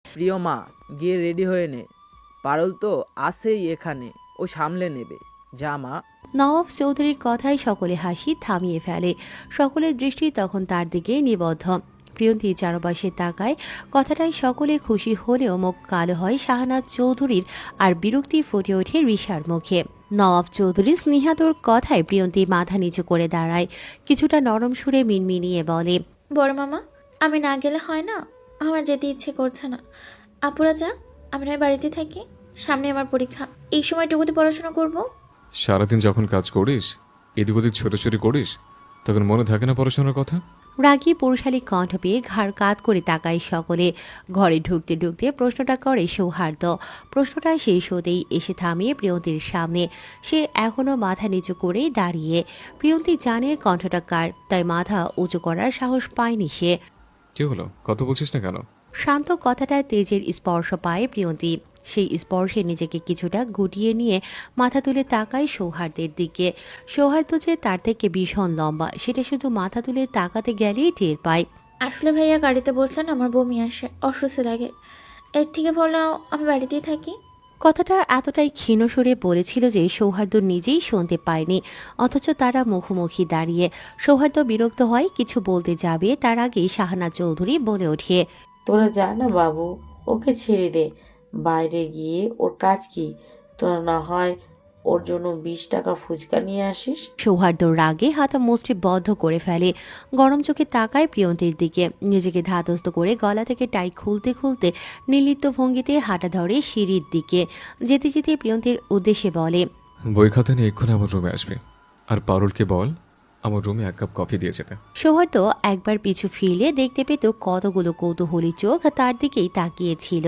প্রিয় মা, গিয়ে রেডি হয়ে নে। পারুল তো আছেই এখানে, ও সামলে নেবে। যা মা। নওয়াব চৌধুরীর কথায় সকলে হাসি থামিয়ে ফেলে। সকলের দৃষ্টি তখন তার দিকে নিবদ্ধ। প্রিয়ন্তী চারপাশে তাকায়। কথাটায় সকলে খুশি হলেও মুখ কালো হয় শাহনাজ চৌধুরীর, আর বিরক্তি ফুটে ওঠে রিশার মুখে। নওয়াব চৌধুরী স্নেহাতুর কথায় প্রিয়ন্তী মাথা নিচু করে দাঁড়ায়। কিছুটা নরম সুরে মিনমিনিয়ে বলে, বড় মামা, আমি না গেলে হয় না? আমার যেতে ইচ্ছে করছে না। আপুরা যা, আমি নয় বাড়িতে থাকি। সামনে আমার পরীক্ষা, এই সময়টুকুতে পড়াশোনা করব। সারাদিন যখন কাজ করিস, এদিক ওদিক ছোটাছুটি করিস, তখন মনে থাকে না পড়াশোনার কথা? রাগী পুরুষালী কণ্ঠ পেয়ে ঘাড় কাত করে তাকায় সকলে। ঘরে ঢুকতে ঢুকতে প্রশ্নটা করে সৌহার্দ্য। প্রশ্নটা শেষ হতেই এসে থামিয়ে প্রিয়ন্তীর সামনে। সে এখনো মাথা নিচু করেই দাঁড়িয়ে। প্রিয়ন্তী জানে কণ্ঠটা কার, তাই মাথা উঁচু করার সাহস পায়নি সে। কি হলো, কথা বলছিস না কেন? শান্ত কথাটায় তেজের স্পর্শ পায় প্রিয়ন্তী। সেই স্পর্শে নিজেকে কিছুটা গুটিয়ে নিয়ে মাথা তুলে তাকায় সৌহার্দ্যের দিকে। সৌহার্দ্য যে তার থেকে ভীষণ লম্বা, সেটা শুধু মাথা তুলে তাকাতে গেলেই টের পায়। আসলে ভাইয়া গাড়িতে বসলেন আমার বমি আসে, অস্বস্তি লাগে। এর থেকে ভালো আমি বাড়িতেই থাকি। কথাটা এতটাই ক্ষীণ সুরে বলেছিল যে সৌহার্দ্য নিজেই শুনতে পায়নি, অথচ তারা মুখোমুখি দাঁড়িয়ে। সৌহার্দ্য বিরক্ত হয়, কিছু বলতে যাবে তার আগেই শাহানা চৌধুরী বলে ওঠে, তোরা যা না বাবু, ওকে ছেড়ে দে। বাইরে গিয়ে ওর কাজ কি? তোরা না হয় ওর জন্য 20 টাকা ফুচকা নিয়ে আসিস। সৌহার্দ্য রাগে হাতা মুষ্টি বদ্ধ করে ফেলে। গরম চোখে তাকায় প্রিয়ন্তীর দিকে। নিজেকে ধাতস্থ করে গলা থেকে টাই খুলতে খুলতে নির্লিপ্ত ভঙ্গিতে হাঁটা ধরে সিঁড়ির দিকে। যেতে যেতে প্রিয়ন্তীর উদ্দেশ্যে বলে, বই খাতা নিয়ে এক্ষুনি আমার রুমে আসবে, আর পারুলকে বল আমার রুমে 1 কাপ কফি দিয়ে যেতে। সৌহার্দ্য একবার পিছু ফিরলে দেখতে পেত কতগুলো কৌতূহলী চোখ তার দিকেই তাকিয়েছিল,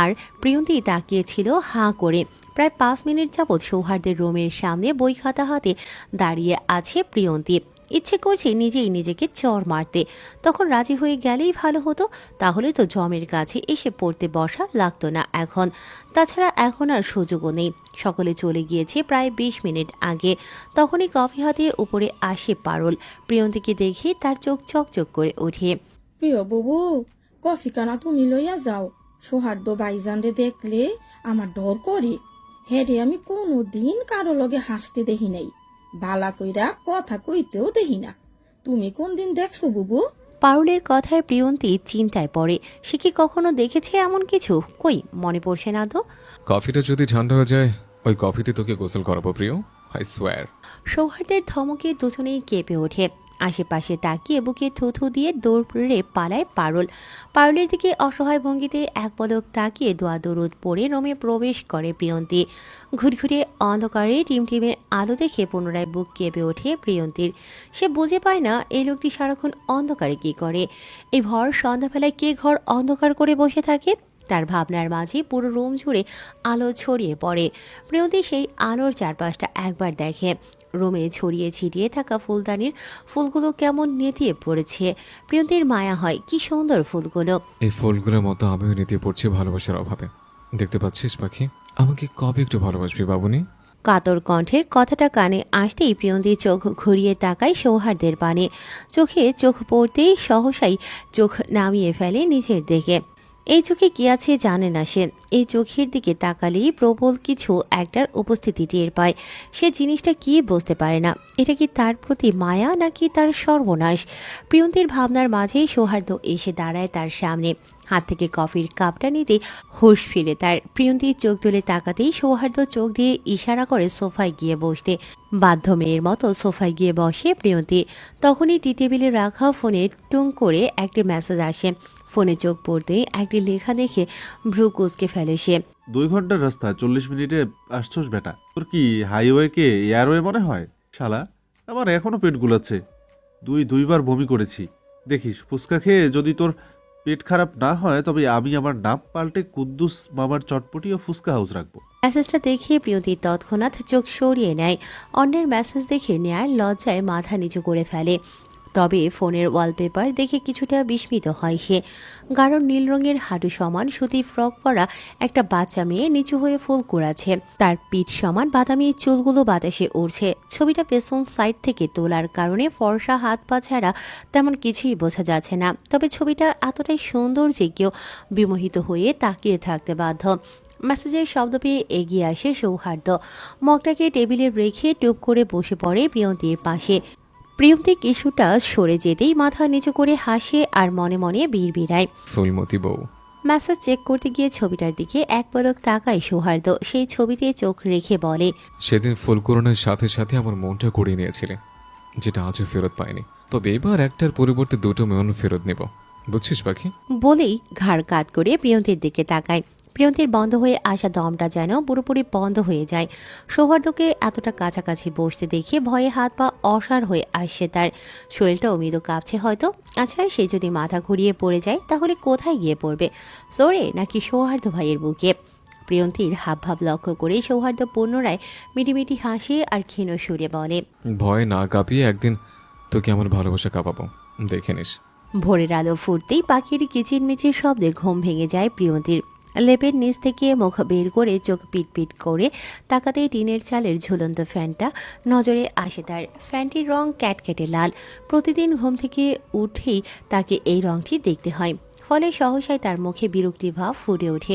আর প্রিয়ন্তী তাকিয়েছিল হাঁ করে। প্রায় 5 মিনিট যাবৎ সৌহার্দ্যের রুমের সামনে বই খাতা হাতে দাঁড়িয়ে আছে প্রিয়ন্তী। ইচ্ছে করছে নিজেই নিজেকে চড় মারতে। তখন রাজি হয়ে গেলেই ভালো হতো, তাহলে তো জমের কাছে এসে পড়তে বসা লাগতো না এখন। তাছাড়া এখন আর সুযোগও নেই। সকলে চলে গিয়েছে প্রায় 20 মিনিট আগে। তখনই কফি হাতে উপরে আসে পারুল। প্রিয়ন্তীকে দেখে তার চোখ চকচক করে ওঠে। প্রিয় বুবু, কফি কানা তুমি লইয়া যাও। সৌহার্দ্য বাইজানরে দেখলে আমার ডর করে। হেরে আমি কোনো দিন কারো লগে হাসতে দেখি নাই, বালা কইরা কথা কইতেও দেখি না। তুমি কোন দিন দেখছো বুবু? পারুলের কথায় প্রিয়ন্তী চিন্তায় পড়ে। সে কি কখনো দেখেছে এমন কিছু? কই, মনে পড়ছে না তো। কফিটা যদি ঠান্ডা হয়ে যায়, ওই কফিতে তোকে গোসল করাবো প্রিয়, আই সোয়ার। সৌহার্দ্যের ধমকে দুজনেই কেঁপে ওঠে। আশেপাশে তাকিয়ে বুকে থুথু দিয়ে দৌড়ে পালায় পারুল। পারুলের দিকে অসহায় ভঙ্গিতে এক পলক তাকিয়ে দোয়া দরুদ পড়ে রোমে প্রবেশ করে প্রিয়ন্তী। ঘুরঘুরে অন্ধকারে টিমটিমে আলো দেখে পুনরায় বুক কেঁপে ওঠে প্রিয়ন্তীর। সে বুঝে পায় না এই লোকটি সারাক্ষণ অন্ধকারে কি করে। এই ভর সন্ধ্যাবেলায় কে ঘর অন্ধকার করে বসে থাকে? তার ভাবনার মাঝে পুরো রুম জুড়ে আলো ছড়িয়ে পড়ে। প্রিয়ন্তী সেই আলোর চারপাশটা একবার দেখে। রুমে ছড়িয়ে ছিটিয়ে থাকা ফুলদানির ফুলগুলো কেমন নেতিয়ে পড়েছে। প্রিয়ন্তীর মায়া হয়, কি সুন্দর ফুলগুলো। এই ফুলগুলোর মতো আমিও নিতে পড়ছি ভালোবাসার অভাবে। দেখতে পাচ্ছিস পাখি, আমাকে কবে একটু ভালোবাসবি বাবুনি? কাতর কণ্ঠের কথাটা কানে আসতেই প্রিয়ন্তী চোখ ঘুরিয়ে তাকায় সৌহার্দ্যের পানে। চোখে চোখ পড়তেই সহসাই চোখ নামিয়ে ফেলে নিচের দিকে। এই চোখে কি আছে জানে না সে। এই চোখের দিকে তাকালেই প্রবল কিছু একটার উপস্থিতি টের পায়। সে জিনিসটা কি বুঝতে পারে না। এটা কি তার প্রতি মায়া নাকি তার সর্বনাশ? প্রিয়ন্তীর ভাবনার মাঝেই সৌহার্দ্য এসে দাঁড়ায় তার সামনে। হাত থেকে কফির কাপটা নিতে হুঁশ ফিরে তার। প্রিয়ন্তীর চোখ তুলে তাকাতেই সৌহার্দ্য চোখ দিয়ে ইশারা করে সোফায় গিয়ে বসতে। বাধ্য মেয়ের মতো সোফায় গিয়ে বসে প্রিয়ন্তী। তখনই টি টেবিলে রাখা ফোনে টুং করে একটি মেসেজ আসে। ফোনে চোখ পড়তেই একটি লেখা দেখে ভ্রু কুঁচকে ফেলে সে। 2 ঘন্টার রাস্তা 40 মিনিটে আসছোস বেটা? তোর কি হাইওয়েকে এয়ারওয়ে মনে হয় শালা? আমার এখনো পেট গুলাচ্ছে। দুইবার বমি করেছি। দেখিস ফুচকা খেয়ে যদি তোর পেট খারাপ না হয়, তবে আমি আমার নাম পাল্টে কুদ্দুস মামার চটপটি ও ফুচকা হাউস রাখবো। মেসেজটা দেখে প্রিয়ন্তী তৎক্ষণাৎ চোখ সরিয়ে নেয়। অন্যের মেসেজ দেখে নেয়ার লজ্জায় মাথা নিচু করে ফেলে। তবে ফোনের ওয়ালপেপার দেখে কিছুটা বিস্মিত হয় সে। গাঢ় নীল রঙের হাঁটু সমান সুতি ফ্রক পরা একটা বাচ্চা মেয়ে নিচু হয়ে ফুল কুড়াচ্ছে। তার পিঠ সমান বাদামি চুলগুলো বাতাসে উড়ছে। ছবিটা পেছন সাইড থেকে তোলার কারণে ফর্সা হাত পা ছাড়া তেমন কিছুই বোঝা যাচ্ছে না, তবে ছবিটা এতটাই সুন্দর যে কেউ বিমোহিত হয়ে তাকিয়ে থাকতে বাধ্য। মেসেজের শব্দ পেয়ে এগিয়ে আসে সৌহার্দ্য। মগটাকে টেবিলে রেখে টুপ করে বসে পড়ে প্রিয়ন্তীর পাশে। প্রিয়ন্তী কিছুটা সরে যেতেই মাথা নিচু করে হাসে আর মনে মনে বিড়বিড়ায়। ফুলমতি বউ। মেসেজ চেক করতে গিয়ে ছবিটার দিকে এক পলক তাকায় সৌহার্দ্য। সেই ছবিতে চোখ রেখে বলে, সেদিন ফুলকরণের সাথে সাথে আমার মনটা কুড়িয়ে নিয়েছিলে, যেটা আজও ফেরত পাইনি। তবে এবার একটার পরিবর্তে দুটো মন ফেরত নেব, বুঝছিস পাখি? বলেই ঘাড় কাত করে প্রিয়ন্তীর দিকে তাকায়। প্রিয়ন্তীর বন্ধ হয়ে আসা দমটা যেন পুরোপুরি বন্ধ হয়ে যায়। সৌহার্দ্যকে এতটা কাছাকাছি বসতে দেখে ভয়ে হাত পা অসাড় হয়ে আসছে তার। শরীরটা অমৃত কাঁপছে হয়তো। আচ্ছা, সে যদি মাথা ঘুরিয়ে পড়ে যায় তাহলে কোথায় গিয়ে পড়বে? ফ্লোরে নাকি সৌহার্দ্য ভাইয়ের বুকে? প্রিয়ন্তীর হাবভাব লক্ষ্য করে সৌহার্দ্য পুনরায় মিটিমিটি হাসে আর ক্ষীণ সুরে বলে, ভয় না কাঁপিয়ে একদিন তোকে আমার ভালোবাসা কাঁপাবো, দেখে নিস। ভোরের আলো ফুটতেই পাখির কিচিরমিচির শব্দে ঘুম ভেঙে যায় প্রিয়ন্তীর। লেপের নিচ থেকে মুখ বের করে চোখ পিটপিট করে তাকাতেই টিনের চালের ঝুলন্ত ফ্যানটা নজরে আসে তার। ফ্যানটির রং ক্যাটকেটে লাল। প্রতিদিন ঘুম থেকে উঠেই তাকে এই রংটি দেখতে হয়, ফলে সহসাই তার মুখে বিরক্তি ভাব ফুটে ওঠে।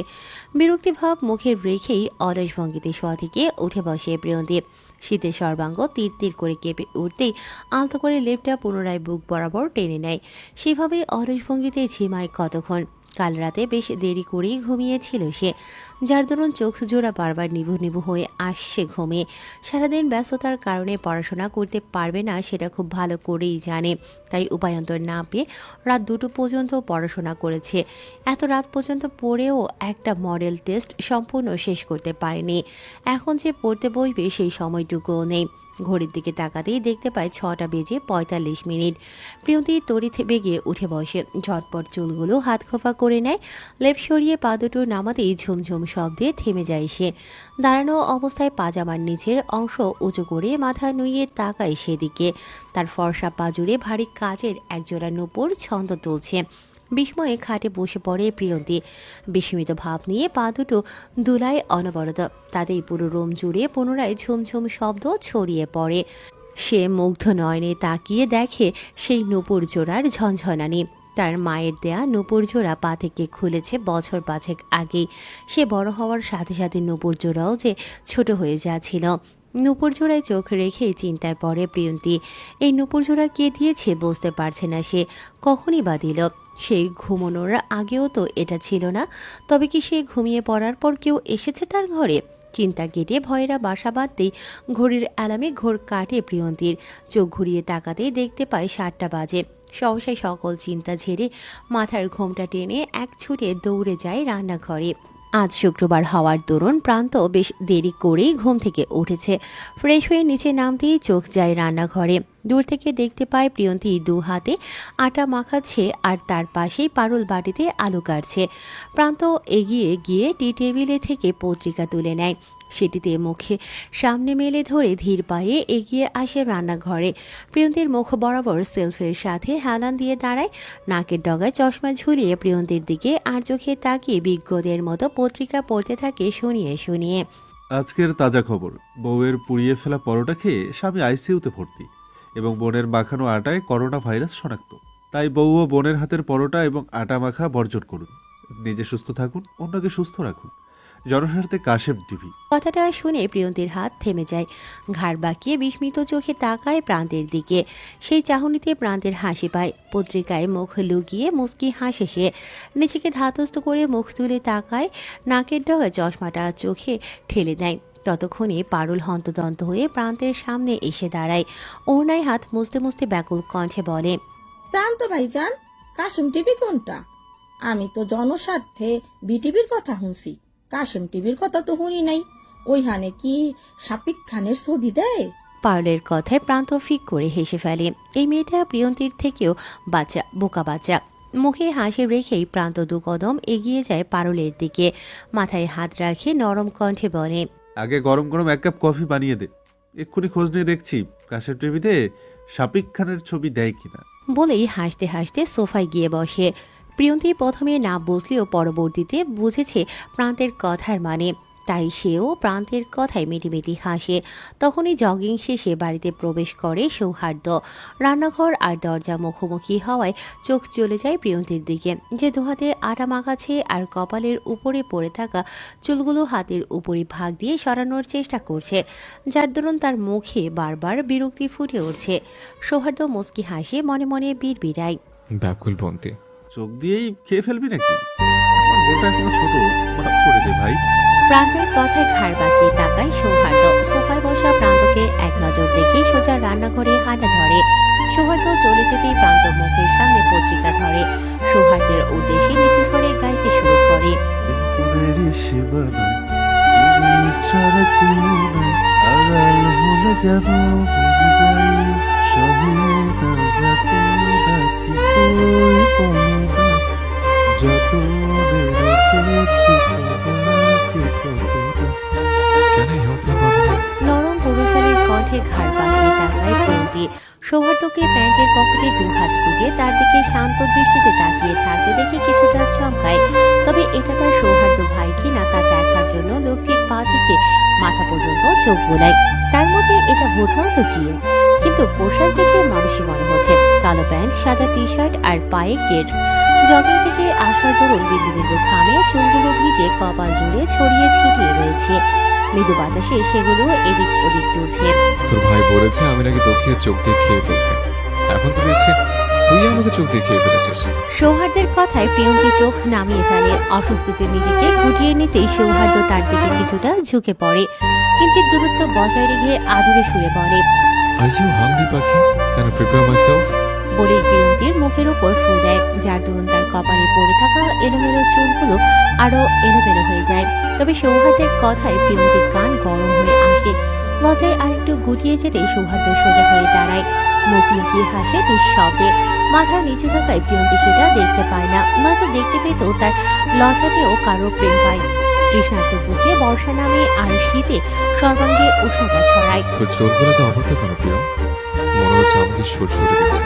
বিরক্তি ভাব মুখে রেখেই অলস ভঙ্গিতে শোয়া থেকে উঠে বসে প্রিয়ন্তী। শীতের সর্বাঙ্গ তীর তীর করে কেঁপে উঠতেই আলতো করে লেপটা পুনরায় বুক বরাবর টেনে নেয়। সেভাবে অলস ভঙ্গিতে ঝিমায় কতক্ষণ। কাল রাতে বেশ দেরি করেই ঘুমিয়েছিল সে, যার দরুন চোখ জোড়া বারবার নিভু নিভু হয়ে আসছে ঘুমে। সারাদিন ব্যস্ততার কারণে পড়াশোনা করতে পারবে না সেটা খুব ভালো করেই জানে, তাই উপায়ন্তর না পেয়ে রাত 2টো পর্যন্ত পড়াশোনা করেছে। এত রাত পর্যন্ত পড়েও একটা মডেল টেস্ট সম্পূর্ণ শেষ করতে পারেনি। এখন যে পড়তে বসবে সেই সময়টুকুও নেই। ঘড়ির দিকে তাকাতেই দেখতে পায় 6টা বেজে 45 মিনিট। প্রিয়ন্তী তড়িৎ বেগে উঠে বসে, ঝটপট চুলগুলো হাত খোপা করে নেয়। লেপ সরিয়ে পা দুটো নামাতেই ঝুমঝুম শব্দে থেমে যায় সে। দাঁড়ানো অবস্থায় পাজামার নিচের অংশ উঁচু করে মাথা নুইয়ে তাকায় সেদিকে। তার ফর্সা পা জুড়ে ভারী কাচের একজোড়া নূপুর ছন্দ তুলছে। বিস্ময়ে খাটে বসে পড়ে প্রিয়ন্তী। বিস্মিত ভাব নিয়ে পা দুটো দুলায় অনবরত। তাতেই পুরো রুম জুড়ে পুনরায় ঝুমঝুম শব্দ ছড়িয়ে পড়ে। সে মুগ্ধ নয়নে তাকিয়ে দেখে সেই নূপুর জোড়ার ঝনঝনানি। তার মায়ের দেয়া নূপুর জোড়া পা থেকে খুলেছে বছর 5 আগেই। সে বড় হওয়ার সাথে সাথে নূপুর জোড়াও যে ছোট হয়ে যাচ্ছিল। নূপুর জোড়ায় চোখ রেখে চিন্তায় পড়ে প্রিয়ন্তী। এই নূপুর জোড়া কে দিয়েছে বুঝতে পারছে না সে, কখনই বা দিল? সেই ঘুমানোর আগেও তো এটা ছিল না। তবে কি সে ঘুমিয়ে পড়ার পর কেউ এসেছে তার ঘরে? চিন্তা কেটে ভয়েরা বাসা বাঁধতেই ঘড়ির অ্যালার্মে ঘোর কাটে প্রিয়ন্তীর। চোখ ঘুরিয়ে তাকাতেই দেখতে পায় 7টা বাজে। সহসাই সকল চিন্তা ঝেড়ে মাথার ঘোমটা টেনে এক ছুটে দৌড়ে যায় রান্নাঘরে। আজ শুক্রবার হওয়ার দরুন প্রান্ত বেশ দেরি করেই ঘুম থেকে উঠেছে। ফ্রেশ হয়ে নিচে নামতেই চোখ যায় রান্নাঘরে। দূর থেকে দেখতে পায় প্রিয়ন্তী 2 হাতে আটা মাখাচ্ছে আর তার পাশেই পারুল বাটিতে আলু কাটছে। প্রান্ত এগিয়ে গিয়ে টি টেবিলে থেকে পত্রিকা তুলে নেয়। সেটিতে মুখে সামনে মেলে ধরে ধীর পায়ে এগিয়ে আসে রান্নাঘরে। প্রিয়ন্তীর মুখ বরাবর সেলফের সাথে হেলান দিয়ে দাঁড়ায়। নাকের ডগায় চশমা ঝুলিয়ে প্রিয়ন্তীর দিকে আর চোখে তাকিয়ে বিজ্ঞদের মতো পত্রিকা পড়তে থাকে শুনিয়ে শুনিয়ে। আজকের তাজা খবর, বউয়ের পুড়িয়ে ফেলা পরোটা খেয়ে স্বামী আইসিইউতে ভর্তি এবং বোনের মাখানো আটায় করোনা ভাইরাস শনাক্ত। তাই বউ ও বোনের হাতের পরোটা এবং আটা মাখা বর্জন করুন। নিজে সুস্থ থাকুন, অন্যকে সুস্থ রাখুন। জনস্বার্থে কাশেম টিভি। কথাটা শুনে প্রিয়ন্তীর হাত থেমে যায়। ঘাড় বাঁকিয়ে বিস্মিত চোখে তাকায় প্রান্তের দিকে। সেই চাহনিতে প্রান্তের হাসি পায়। পত্রিকায় মুখ লুকিয়ে মুচকি হাসে সে। নিজেকে ধাতস্থ করে মুখ তুলে তাকায়। নাকের ডগায় চশমাটা চোখে ঠেলে দেয়। ততক্ষণে পারুল হন্তদন্ত হয়ে প্রান্তের সামনে এসে দাঁড়ায়। ওড়নায় হাত মুছতে মুছতে ব্যাকুল কণ্ঠে বলে, প্রান্ত ভাইজান, কাশিম টিভি কোনটা? আমি তো জনস্বার্থে বিটিভির কথা শুনছি, কাশিম টিভির কথা তো শুনি নাই। ওইখানে কি শাপিক খানের ছবি দেয়? পারুলের কথায় প্রান্ত ফিক করে হেসে ফেলে। এই মেয়েটা প্রিয়ন্তীর থেকেও বাচ্চা, বোকা বাচ্চা। মুখে হাসি রেখেই প্রান্ত 2 কদম এগিয়ে যায় পারুলের দিকে। মাথায় হাত রাখে নরম কণ্ঠে বলে, আগে গরম গরম 1 কাপ কফি বানিয়ে দে। এক্ষুনি খোঁজ নিয়ে দেখছি কাশেম টিভিতে শাকিব খানের ছবি দেয় কিনা। বলেই হাসতে হাসতে সোফায় গিয়ে বসে। প্রিয়ন্তী প্রথমে না বুঝলেও পরবর্তীতে বুঝেছে প্রান্তের কথার মানে, তাই সেও প্রান্তের কথায় মিটিমিটি হাসে। তখনই জগিং শেষে বাড়িতে প্রবেশ করে সৌহার্দ্য। রান্নাঘর আর দরজা মুখোমুখি হওয়ায় চোখ চলে যায় প্রিয়ন্তীর দিকে, যে দুহাতে আটা মাখাচ্ছে আর কপালের উপরে পড়ে থাকা চুলগুলো হাতের উপরি ভাগ দিয়ে সরানোর চেষ্টা করছে, যার দরুন তার মুখে বারবার বিরক্তি ফুটে উঠছে। সৌহার্দ্য মুচকি হাসে, মনে মনে বিড়বিড়ায়, ব্যাকুল বন্তি। চোখ দিয়েই খেয়ে ফেলবি নাকি? আমার বোনটা এখনো ছোট, মাফ করে দে ভাই। প্রান্তের কথায় ঘাড় বাঁকিয়ে তাকায় সৌহার্দ্য। সোফায় বসা প্রান্তকে এক নজর দেখে সোজা রান্নাঘরে হাঁটা ধরে। সৌহার্দ্য চলে যেতেই প্রান্ত মুখের সামনে পত্রিকা ধরে সৌহার্দ্যের উদ্দেশ্যে নিচু স্বরে গাইতে শুরু করে। Can I help you, বাবুনি? নরম পুরুষালীর কণ্ঠে ঘাড় বাঁকিয়ে তাকায় প্রিয়ন্তী। সৌহার্দ্যকে প্যান্টের পকেটে দু হাত খুঁজে তার দিকে শান্ত দৃষ্টিতে তাকিয়ে থাকতে দেখে কিছুটা চমকায়। তবে এটা তার সৌহার্দ্য ভাই কিনা তা দেখার জন্য লোকটির পা থেকে মাথা পর্যন্ত চোখ বোলায়। তার মধ্যে এটা বোধ তো জিন, কিন্তু পোশাক দেখে মানুষই মনে হচ্ছে। কালো প্যান্ট, সাদা টি শার্ট আর পায়ে কেটস। জগিং থেকে আসার দরুন বিন্দু বিন্দু ঘামে চুলগুলো ভিজে কপাল জুড়ে ছড়িয়ে ছিটিয়ে রয়েছে। মৃদু বাতাসে সেগুলো এদিক ওদিক দুলছে। তোর ভাই বলেছে আমি নাকি তোকে চোখ দিয়ে খেয়ে ফেলছি। এখন তো দেখছি তুই আমাকে চোখ দিয়ে খেয়ে ফেলেছিস। সৌহার্দ্যের কথায় প্রিয়ন্তী চোখ নামিয়ে ফেলে। অস্বস্তিতে নিজেকে গুটিয়ে নিতেই সৌহার্দ্য তার দিকে কিছুটা ঝুঁকে পড়ে। কিঞ্চিত দূরত্ব বজায় রেখে আদুরে সুরে বলে, Are you hungry, পাখি? Can I prepare myself? বলে প্রিয়ন্তীর মুখের ওপর ফু দেয়, যার দরুন তার কপালে পড়ে থাকা এলোমেলো চুলগুলো আরো এলোমেলো হয়ে যায়। তবে সৌহার্দ্যের কথায় প্রিয়ন্তীর কান গরম হয়ে আসে। লজ্জায় আরেকটু গুটিয়ে যেতেই সৌহার্দ্য সোজা হয়ে দাঁড়ায়, মুখ লুকিয়ে হাসে নিঃশব্দে। মাথা নিচু থাকায় প্রিয়ন্তী সেটা দেখতে পায় না, নয়তো দেখতে পেত তার লজ্জাতেও কারোর প্রেম পায়। তৃষ্ণার্ত বুকে বর্ষা নামে আর শীতে সর্বাঙ্গে উষ্ণতা ছড়ায়। তোর চোখগুলো তো অবস্থা কেন প্রিয়? মনে হচ্ছে আমাকে সুরসুরে দিচ্ছে।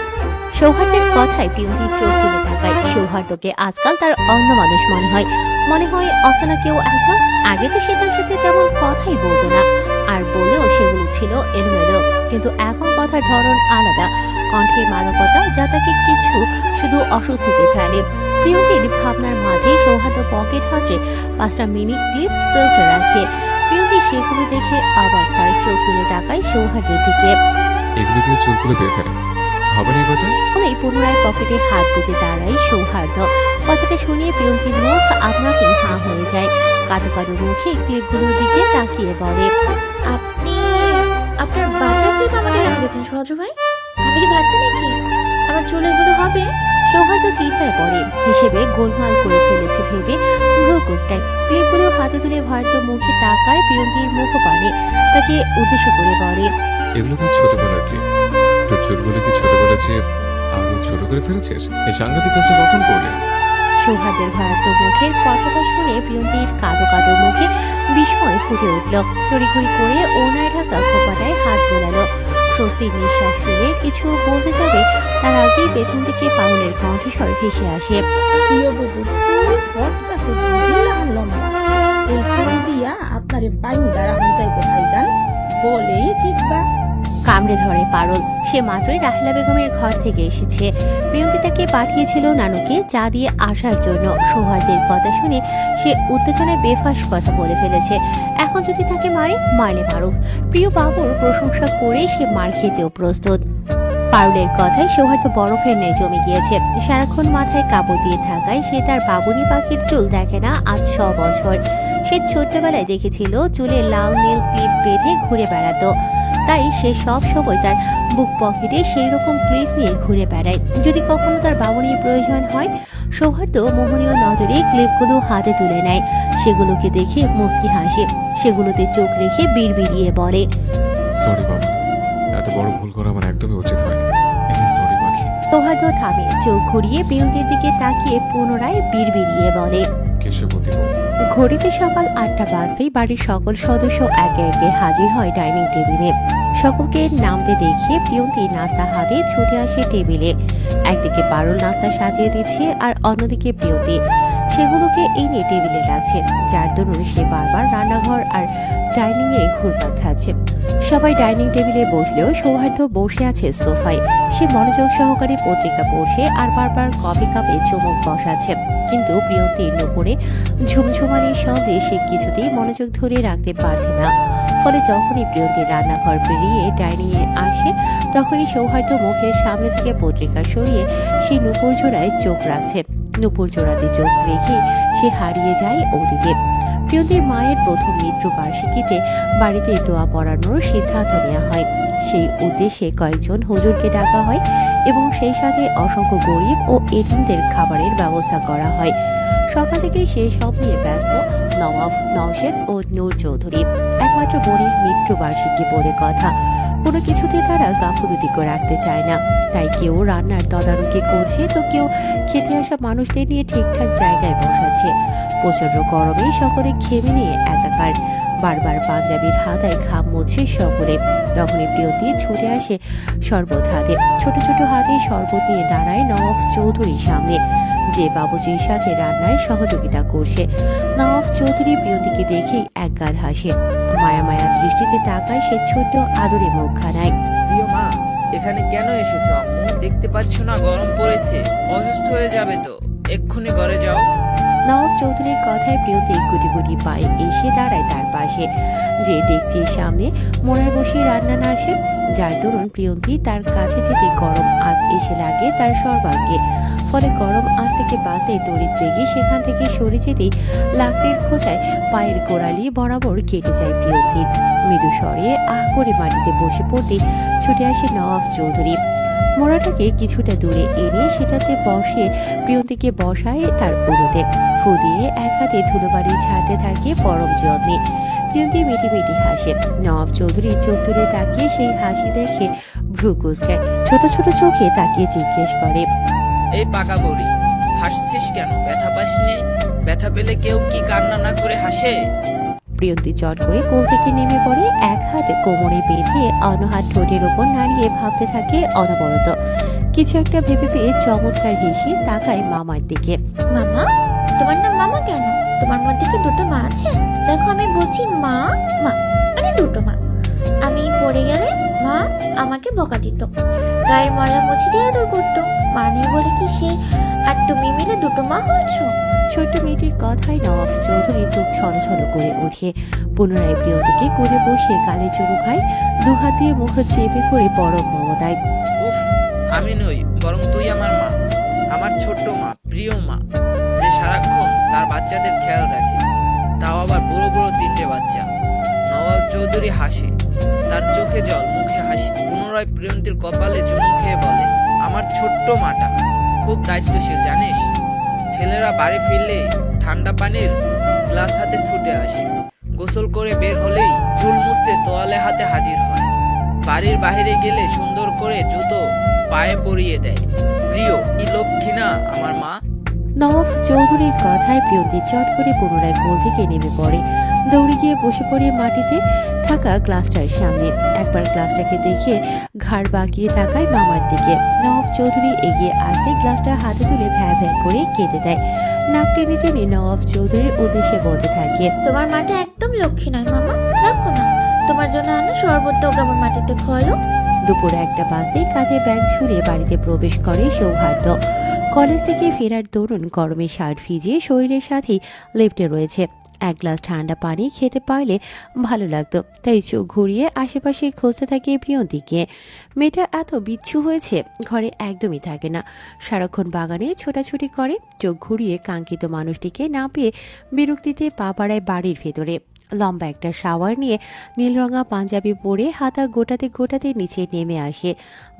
সৌহার্দ্যের কথায় প্রিয়ন্তীর চোখ তুলে তাকায়। সৌহার্দ্যকে আজকাল তার অন্য মানুষ মনে হয়, মনে হয় অচেনা কেউ একজন। আগে তো সে তার সাথে তেমন কথাই বলতো না, আর বলেও সেগুলো ছিল এলোমেলো, কিন্তু এখন কথার ধরন আলাদা, কণ্ঠে মাদকতা যা তাকে কিছু শুধু অস্বস্তিতে ফেলে। প্রিয়ন্তীর ভাবনার মাঝেই সৌহার্দ্য পকেট হাতে 5টা মিনি ক্লিপ সেলফে রাখে। প্রিয়ন্তী সেগুলো দেখে অবাক হয়, চোখ তুলে তাকায় সৌহার্দ্যের দিকে। এগুলো দিয়ে চুলগুলো বেয়ে ফেলে হবে না কথা? বলেই পুনরায় পকেটে হাত গুজে দাঁড়ায় সৌহার্দ্য। কথাটা শুনিয়ে প্রিয়ন্তীর মুখ আপনাকে হাঁ হয়ে যায়। কাদো কাদো মুখে ক্লিপগুলোর দিকে তাকিয়ে বলে, আপনি আপনার বাচ্চা ক্লিপ আমাকে কেন দিয়েছেন সহজ ভাই? আপনি কি বাচ্চা নাকি? আমার চুল এগুলো হবে? সৌহার্দ্য চিন্তায় পড়ে, হিসেবে গোলমাল করে ফেলেছে ভেবে ভ্রু কুঁচকায়। ক্লিপগুলো হাতে তুলে ভারতীয় মুখে তাকায় প্রিয়ন্তীর মুখপানে, তাকে উদ্দেশ্য করে বলে, এগুলো তো ছোটবেলার ক্লিপ। তোর চুলগুলো কি ছোটবেলা চেয়ে আরো ছোট করে ফেলেছিস? এই সাংঘাতিক কাজটা কখন করলি? সৌহার্দ্যের ভারাত্ম মুখের কথাটা শুনে প্রিয়ন্তীর কাদো কাদো মুখে বিস্ময় ফুটে উঠল। তড়িঘড়ি করে ওনায় ঢাকা খোপাটায় হাত বোলালো। স্বস্তির নিঃশ্বাস ফেলে কিছু বলতে যাবে, তার আগেই পেছন থেকে পাগলের কণ্ঠস্বর ভেসে আসে, প্রিয় বুবুর চুল বট গাছের ঝুড়ি লাল লম্বা। এই চুল দিয়া আপনারে বাইন্দা রাখুন যাইব ভাইজান, বলেই জিতবা। কামড়ে ধরে পারল। সে মাত্রই রাহেলা বেগমের ঘর থেকে এসেছে। প্রিয়ন্তী তাকে পাঠিয়েছিল নানুকে চা দিয়ে আসার জন্য। সৌহার্দ্যের কথা শুনে সে উত্তেজনায় বেফাঁস কথা বলে ফেলেছে। এখন যদি তাকে মারলে মারুক, প্রিয় বাবুর প্রশংসা করে সে মার খেতেও প্রস্তুত। পারুলের কথায় সৌহার্দ্য বরফের ন্যায় জমে গিয়েছে। সারাক্ষণ মাথায় কাপড় দিয়ে থাকায় সে তার বাবুনি পাখির চুল দেখে না আজ 6 বছর। সে ছোট্টবেলায় দেখেছিল চুলে লাল নীল ক্লিপ বেঁধে ঘুরে বেড়াতো, তাই সে সব সময় তার বুক পকেটে সেই রকম ক্লিপ নিয়ে ঘুরে বেড়ায়। যদি কখনো তার বাবুনির প্রয়োজন হয়, সৌহার্দ্য মোহনীয় নজরে ক্লিপগুলো হাতে তুলে নেয়। সেগুলোকে দেখে মুচকি হাসে, সেগুলোতে চোখ রেখে বিড়বিড়িয়ে বলে, সরি বাবা, এত বড় ভুল করা আমার একদমই উচিত হয়নি। সরি পাখি। সৌহার্দ্য থামে, চোখ ঘুরিয়ে প্রিয়ন্তীর দিকে তাকিয়ে পুনরায় বিড়বিড়িয়ে বলে, কেশবতী বউ। ঘড়িতে সকাল 8টা বাজতেই বাড়ির সকল সদস্য একে একে হাজির হয় ডাইনিং টেবিলে। সকলকে নামতে দেখে প্রিয়ন্তী নাস্তা হাতে ছুটে আসে টেবিলে। একদিকে পারুল নাস্তা সাজিয়ে দিচ্ছে আর অন্যদিকে প্রিয়ন্তী সেগুলোকে এনে টেবিলে রাখছে, যার দরুন সে বারবার রান্নাঘর আর ডাইনিং এ ঘুরপাক খাচ্ছে। সবাই ডাইনিং টেবিলে বসলেও সৌহার্দ্য বসে আছে সোফায়। সে মনোযোগ সহকারে পত্রিকা পড়ছে আর বারবার কফি কাপে চুমুক বসাচ্ছে, কিন্তু প্রিয়ন্তীর নুপুরে ঝুমঝুমানি শব্দে সে কিছুতেই মনোযোগ ধরে রাখতে পারছে না। ফলে যখনই প্রিয়ন্তীর রান্নাঘর পেরিয়ে ডাইনিং এ আসে, তখনই সৌহার্দ্য মুখের সামনে থেকে পত্রিকা সরিয়ে সেই নুপুর জোড়ায় চোখ রাখছে। নুপুর জোড়াতে চোখ রেখে সে হারিয়ে যায় অতীতে। প্রিয়ন্তীর মায়ের প্রথম মৃত্যুবার্ষিকীতে বাড়িতে দোয়া পড়ানোর সিদ্ধান্ত নেওয়া হয়। সেই উদ্দেশ্যে কয়েকজন হুজুরকে ডাকা হয় এবং সেই সাথে অসংখ্য গরিব ও এতিমদের খাবারের ব্যবস্থা করা হয়। সকাল থেকে সেই সব নিয়ে ব্যস্ত নওয়াব, নওশেদ ও নূর চৌধুরী। একমাত্র বোনের মৃত্যুবার্ষিকী বলে কথা, কোনো কিছুতে তারা গাফুলতি করে রাখতে চায় না। তাই কেউ রান্নার তদারকি করছে, তো কেউ খেতে আসা মানুষদের নিয়ে ঠিকঠাক জায়গায় বসাচ্ছে। প্রচন্ড গরমে সকলে ঘেমে নিয়ে একাকার। বারবার পাঞ্জাবির হাতায় ঘাম মুছে সকলে। তখনই প্রিয়তি ছুটে আসে শরবত হাতে। ছোট ছোট হাতে শরবত নিয়ে দাঁড়ায় নওয়াব চৌধুরীর সামনে, যে বাবুজির সাথে রান্নায় সহযোগিতা করছে। নওয়াব চৌধুরী প্রিয়তিকে দেখেই একগাল হাসে। মায়া মায়া দৃষ্টিতে তাকায় সে ছোট্ট আদরে মুখখানায়। প্রিয় মা, এখানে কেন এসেছো আম্মু? দেখতে পাচ্ছ না গরম পড়েছে, অসুস্থ হয়ে যাবে তো। এক্ষুনি ঘরে যাও। নওয়াব চৌধুরীর কথায় প্রিয়তি গুটি গুটি পায়ে এসে দাঁড়ায় তার পাশে, যে ডেকচির সামনে মোড়ায় বসে রান্না নাড়ছে, যার দরুন প্রিয়ন্তী তার কাছে যেতে গরম আঁচ এসে লাগে তার সর্বাঙ্গে। ফলে গরম আঁচ থেকে বাঁচতে তড়িৎ বেগে সেখান থেকে সরে যেতেই লাকড়ির খোঁচায় পায়ের গোড়ালি বরাবর কেটে যায় প্রিয়ন্তীর। মৃদু স্বরে আহ করে মাটিতে বসে পড়তে ছুটে আসে নওয়াব চৌধুরী। মোড়াটাকে কিছুটা দূরে এনে সেটাতে বসে প্রিয়ন্তীকে বসায় তার উড়োতে। ফু দিয়ে এক হাতে ধুলোবালি ছাড়তে থাকে পরম যত্নে। প্রিয়ন্তী মিটি মিটি হাসে। নওয়াব চৌধুরী চোখ তুলে তাকিয়ে সেই হাসি দেখে ভ্রু কুঁচকায়, ছোট ছোট চোখে তাকিয়ে জিজ্ঞেস করে, এই পাকা বড়ি, হাসছিস কেন? ব্যথা পাসনি? ব্যথা পেলে কেউ কি কান্না না করে হাসে? প্রিয়ন্তী চট করে কোল থেকে নেমে পড়ে, এক হাত কোমরে বেঁধে অন্য হাত ঠোঁটের ওপর নাড়িয়ে ভাবতে থাকে অনবরত। কিছু একটা ভেবে পেয়ে চমৎকার হেসে তাকায় মামার দিকে। মামা? তোমার নাম মামা কেন? তোমার মধ্যে কি দুটো মা আছে? দেখো আমি বলছি মা, মা মানে দুটো মা। আমি পড়ে গেলে মা আমাকে বকা দিত, গায়ের ময়লা মুছে দিয়ে আদর করতো। মা নেই বলে কি সে আর তুমি মিলে দুটো মা হয়েছো? ছোট্ট মেয়েটির কথায় নওয়াব চৌধুরী চোখ ছলছল করে ওঠে। পুনরায় প্রিয়তিকে কোলে বসে গালে চুমু খায়, দুহাত দিয়ে মুখ চেপে ধরে পরম মমতায়। উফ, আমি নই, বরং তুই আমার মা, আমার ছোট্ট মা, প্রিয় মা, যে সারাক্ষণ তার বাচ্চাদের খেয়াল রাখে, তাও আবার বড় বড় 3টে বাচ্চা। নওয়াব চৌধুরী হাসে, তার চোখে জল, মুখে হাসি। পুনরায় প্রিয়ন্তীর কপালে চুমু খেয়ে বলে, আমার ছোট্ট মাটা খুব দায়িত্বশীল জানিস। ছেলেরা বাড়ি ফিরলে ঠান্ডা পানির গ্লাস হাতে ছুটে আসে, গোসল করে বের হলেই চুল মুছতে তোয়ালে হাতে হাজির হয়, বাড়ির বাইরে গেলে সুন্দর করে জুতো পায়ে পরিয়ে দেয়। প্রিয়, কি লক্ষ্মী না আমার মা? নওয়াব চৌধুরীর কথায় প্রিয়ন্তী চট করে পুনরায় কোল থেকে নেমে পড়ে, দৌড়ে গিয়ে বসে পড়ে মাটিতে থাকা গ্লাসটার সামনে। একবার গ্লাসটাকে দেখে ঘাড় বাঁকিয়ে তাকায় মামার দিকে। নওয়াব চৌধুরী এগিয়ে আসতে গ্লাসটা হাতে তুলে ভ্যা ভ্যা করে কেটে দেয়। নাক টেনে টেনে নওয়াব চৌধুরীর উদ্দেশ্যে বলতে থাকে, তোমার মাটা একদম লক্ষ্মী নয় মামা, রাখো না। তোমার জন্য আনা শরবতটাও কেমন মাটিতে খোয়ালো। দুপুরে 1টা বাজতেই কাঁধে ব্যাগ ঝুলিয়ে বাড়িতে প্রবেশ করে সৌহার্দ্য। কলেজ থেকে ফেরার দরুন গরমে শার্ট ভিজিয়ে শরীরের সাথেই লেপ্টে রয়েছে। এক গ্লাস ঠান্ডা পানি খেতে পারলে ভালো লাগতো, তাই চোখ ঘুরিয়ে আশেপাশে খুঁজতে থাকে প্রিয়ন্তীকে। মেয়েটা এত বিচ্ছু হয়েছে, ঘরে একদমই থাকে না, সারাক্ষণ বাগানে ছোটাছুটি করে। চোখ ঘুরিয়ে কাঙ্ক্ষিত মানুষটিকে না পেয়ে বিরক্তিতে পা বাড়ায় বাড়ির ভেতরে। লম্বা একটা শাওয়ার নিয়ে নীলরঙা পাঞ্জাবি পরে হাতা গোটাতে গোটাতে নিচে নেমে আসে।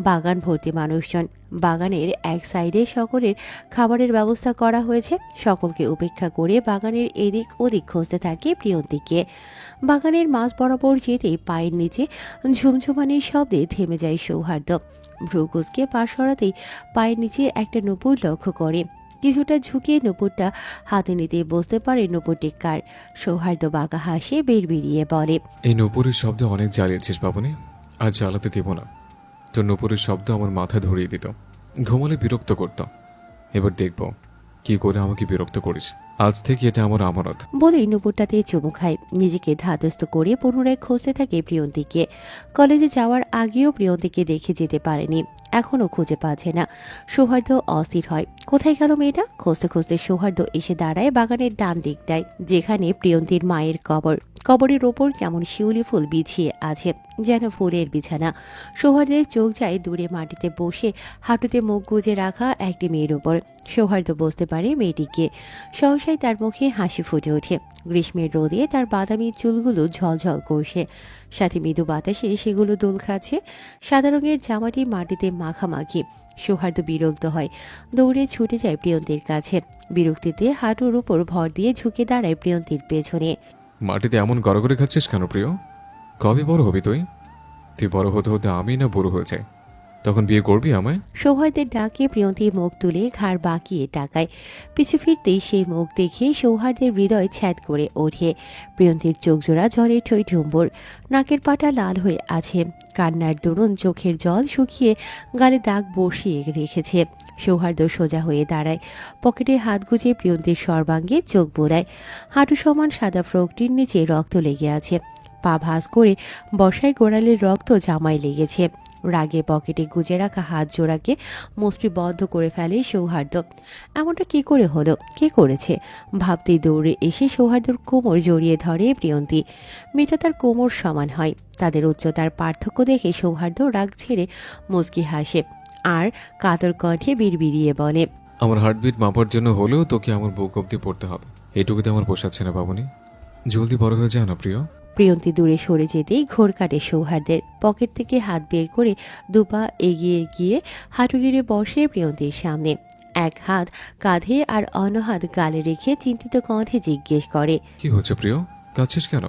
বাগান ভর্তি মানুষজন। বাগানের এক সাইডে সকলের খাবারের ব্যবস্থা করা হয়েছে। সকলকে উপেক্ষা করে বাগানের এদিক ওদিক খুঁজতে থাকে প্রিয়ন্তীকে। বাগানের মাঝ বরাবর যেতে পায়ের নিচে ঝুমঝুমানির শব্দে থেমে যায় সৌহার্দ্য। ভ্রু কুঁচকে পা সরাতেই পায়ের নিচে একটা নুপুর লক্ষ্য করে। কিছুটা ঝুঁকিয়ে নুপুরটা হাতে নিতে বুঝতে পারে নুপুরটি কার। সৌহার্দ্য বাঁকা হাসে বেড়বিড়িয়ে বলে, এই নূপুরের শব্দ অনেক জ্বালিয়েছিস বাবুনি, আর জ্বালাতে দেব না। তোর নূপুরের শব্দ আমার মাথা ধরিয়ে দিত, ঘুমালে বিরক্ত করত। এবার দেখব কি করে আমাকে বিরক্ত করিস। আজ থেকে এটা আমার আমানত। বলেই নুপুরটাতে চুমু খায়। নিজেকে ধাতস্থ করে পুনরায় খুঁজতে থাকে প্রিয়ন্তীকে। কলেজে যাওয়ার আগেও প্রিয়ন্তীকে দেখে যেতে পারেনি, এখনও খুঁজে পাচ্ছে না। সৌহার্দ্য অস্থির হয়, কোথায় গেল মেয়েটা। খুঁজতে খুঁজতে সৌহার্দ্য এসে দাঁড়ায় বাগানের ডান দিকটায়, যেখানে প্রিয়ন্তীর মায়ের কবর। কবরের ওপর কেমন শিউলি ফুল বিছিয়ে আছে, যেন ফুলের বিছানা। সৌহার্দ্যের চোখ যায় দূরে মাটিতে বসে হাঁটুতে মুখ গুজে রাখা একটি মেয়ের উপর। সৌহার্দ্য বুঝতে পারে মেয়েটিকে। সহসাই তার মুখে হাসি ফুটে ওঠে। গ্রীষ্মের রোদে তার বাদামি চুলগুলো ঝলঝল করছে, সাথে মৃদু বাতাসে সেগুলো দোল খাচ্ছে। সাদা রঙের জামাটি মাটিতে মাখামাখি। সৌহার্দ্য বিরক্ত হয়, দৌড়ে ছুটে যায় প্রিয়ন্তীর কাছে। বিরক্তিতে হাঁটুর উপর ভর দিয়ে ঝুঁকে দাঁড়ায় প্রিয়ন্তীর পেছনে। মাটিতে এমন গড়গড়ে খাচ্ছিস কেন প্রিয়? কবে বড় হবি তুই? তুই বড় হতে হতে আমি না বুড়ো হয়ে যাই, তখন বিয়ে করবি আমায়? সৌহার্দ্যের ডাকে প্রিয়ন্তী মুখ তুলে ঘাড় বাঁকিয়ে তাকায়। পিছু ফিরতেই সেই মুখ দেখে সৌহার্দ্যের হৃদয় ছ্যাদ করে ওঠে। প্রিয়ন্তীর চোখজোড়া জলে ঠই ঠুম্বর, নাকের পাটা লাল হয়ে আছে। কান্নার দরুন চোখের জল শুকিয়ে গালে দাগ বসিয়ে রেখেছে। সৌহার্দ্য সোজা হয়ে দাঁড়ায়, পকেটে হাত গুজে প্রিয়ন্তীর সর্বাঙ্গে চোখ বোলায়। হাঁটু সমান সাদা ফ্রকটির নিচে রক্ত লেগে আছে। পা ভাঁজ করে বসায় গোড়ালির রক্ত জামায় লেগেছে। রাগে পকেটে গুজে রাখা হাত জোড়াকে মুষ্টিবদ্ধ করে ফেলে সৌহার্দ্য। এমনটা কি করে হলো, কে করেছে? ভাবতেই দৌড়ে এসে সৌহার্দ্যর কোমর জড়িয়ে ধরে প্রিয়ন্তী। মেয়েটা তার কোমর সমান হয়। তাদের উচ্চতার পার্থক্য দেখে সৌহার্দ্য রাগ ছেড়ে মুচকি হাসে আর কাতর কণ্ঠে বিড়বিড়িয়ে বলে, আমার হার্টবিট মাপার জন্য হলেও তোকে আমার বুক অব্দি পড়তে হবে। এটুকুতে আমার পোষাচ্ছে না বাবুনি, জলদি বড় হয়ে যায় না প্রিয়। প্রিয়ন্তী দূরে সরে যেতেই ঘোর কাটে সৌহার্দ্যের। পকেট থেকে হাত বের করে দুপা এগিয়ে গিয়ে হাঁটু গিরে বসে প্রিয়ন্তীর সামনে। এক হাত কাঁধে আর অন্য হাত গালে রেখে চিন্তিত কণ্ঠে জিজ্ঞেস করে, কি হচ্ছে প্রিয়? কাঁদছিস কেন?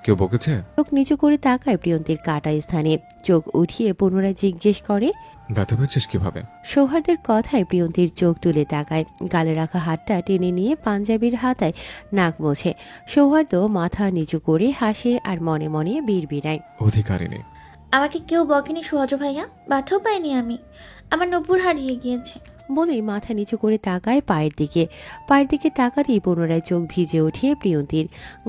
কেউ বকেছে? চোখ নিচু করে তাকায় প্রিয়ন্তীর কাটা স্থানে। চোখ উঠিয়ে পুনরায় জিজ্ঞেস করে, ব্যথা পেয়েছিস কিভাবে? সৌহার্দ্যের কথায় প্রিয়ন্তীর চোখ তুলে তাকায়। গালে রাখা হাতটা টেনে নিয়ে পাঞ্জাবির হাতায় নাক মোছে। সৌহার্দ্য মাথা নিচু করে হাসে আর মনে মনে বিড়বিড়ায়, অধিকারিণী। আমাকে কেউ বকেনি সহজ ভাইয়া, ব্যথাও পাইনি আমি। আমার নূপুর হারিয়ে গিয়েছে। বলেই মাথা নিচু করে তাকায় পায়ের দিকে। পায়ের দিকে তাকাতেই পুনরায় চোখ ভিজে ওঠে প্রিয়ন্তীর।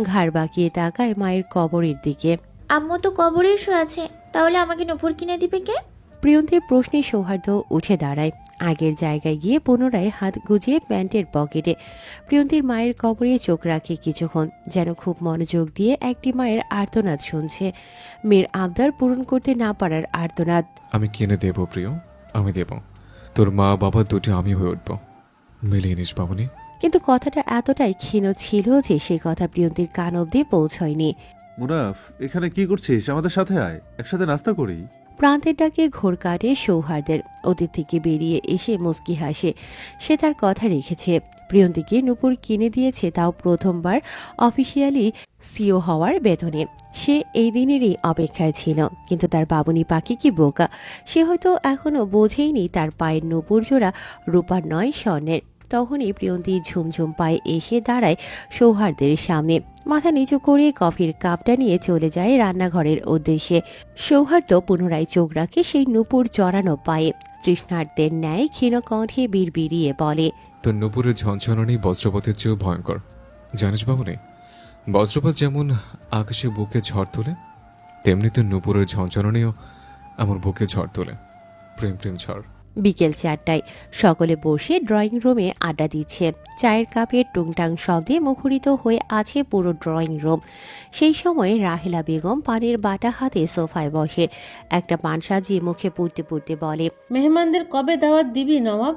ঘাড় বাঁকিয়ে তাকায় মায়ের কবরের দিকে। আম্মু তো কবরেই শুয়ে আছে, তাহলে আমাকে নূপুর কিনে দিবে কে? প্রিয়ন্তীর প্রশ্নে সৌহার্দ্য উঠে দাঁড়ায়। আগের জায়গায় গিয়ে পুনরায় হাত গুজিয়ে প্যান্টের পকেটে। প্রিয়ন্তীর মায়ের কবরে চোখ রাখে কিছুক্ষণ, যেন খুব মনোযোগ দিয়ে একটি মায়ের আর্তনাদ শুনছে। মেয়ের আবদার পূরণ করতে না পারার আর্তনাদ। আমি কিনে দেব প্রিয়, আমি দেব। তোর মা বাবা দুটি আমি হয়ে উঠব, মিলিয়ে নিস বাবুনি। কিন্তু কথাটা এতটাই ক্ষীণ ছিল যে সে কথা প্রিয়ন্তীর কান অব্দি পৌঁছয়নি। মুনাফ, এখানে কি করছিস? আমাদের সাথে আয়, একসাথে নাস্তা করি। প্রান্তের ডাকে ঘোর কাটে সৌহার্দ্যের। অতীত থেকে বেরিয়ে এসে মুচকি হাসে। সে তার কথা রেখেছে। প্রিয়ন্তীকে নূপুর কিনে দিয়েছে, তাও প্রথমবার অফিসিয়ালি সিও হওয়ার বেতনে। সে এই দিনেরই অপেক্ষায় ছিল, কিন্তু তার বাবুনি পাখি কি বোকা। সে হয়তো এখনো বোঝেইনি তার পায়ের নূপুর জোড়া রূপার নয় স্বর্ণের। তখনই প্রিয়ন্তী ঝুমঝুম পায়ে এসে দাঁড়ায় সৌহার্দ্যের সামনে। মাথা নিচু করে কফির কাপটা নিয়ে চলে যায় রান্নাঘরের উদ্দেশ্যে। সৌহার্দ্য পুনরায় চোখ রাখে সেই নূপুর জড়ানো পায়ে। তৃষ্ণার্তের ন্যায় ক্ষীণ কণ্ঠে বিড়বিড়িয়ে বলে, তোর নূপুরের ঝনঝনানি বজ্রপাতের চেয়েও ভয়ঙ্কর, জানিস বাবুনি? বজ্রপাত যেমন আকাশে বুকে ঝড় তোলে, তেমনি তোর নূপুরের ঝনঝনানিও আমার বুকে ঝড় তোলে। প্রেম প্রেম ঝড়। বিকেল 4টায় সকলে বসে ড্রয়িং রুমে আড্ডা দিচ্ছে। চায়ের কাপের টুংটাং শব্দে মুখরিত হয়ে আছে পুরো ড্রয়িং রুম। সেই সময় রাহেলা বেগম পানের বাটা হাতে সোফায় বসে। একটা পান সাজিয়ে মুখে পুড়তে পুড়তে বলে, মেহমানদের কবে দাওয়াত দিবি নবাব?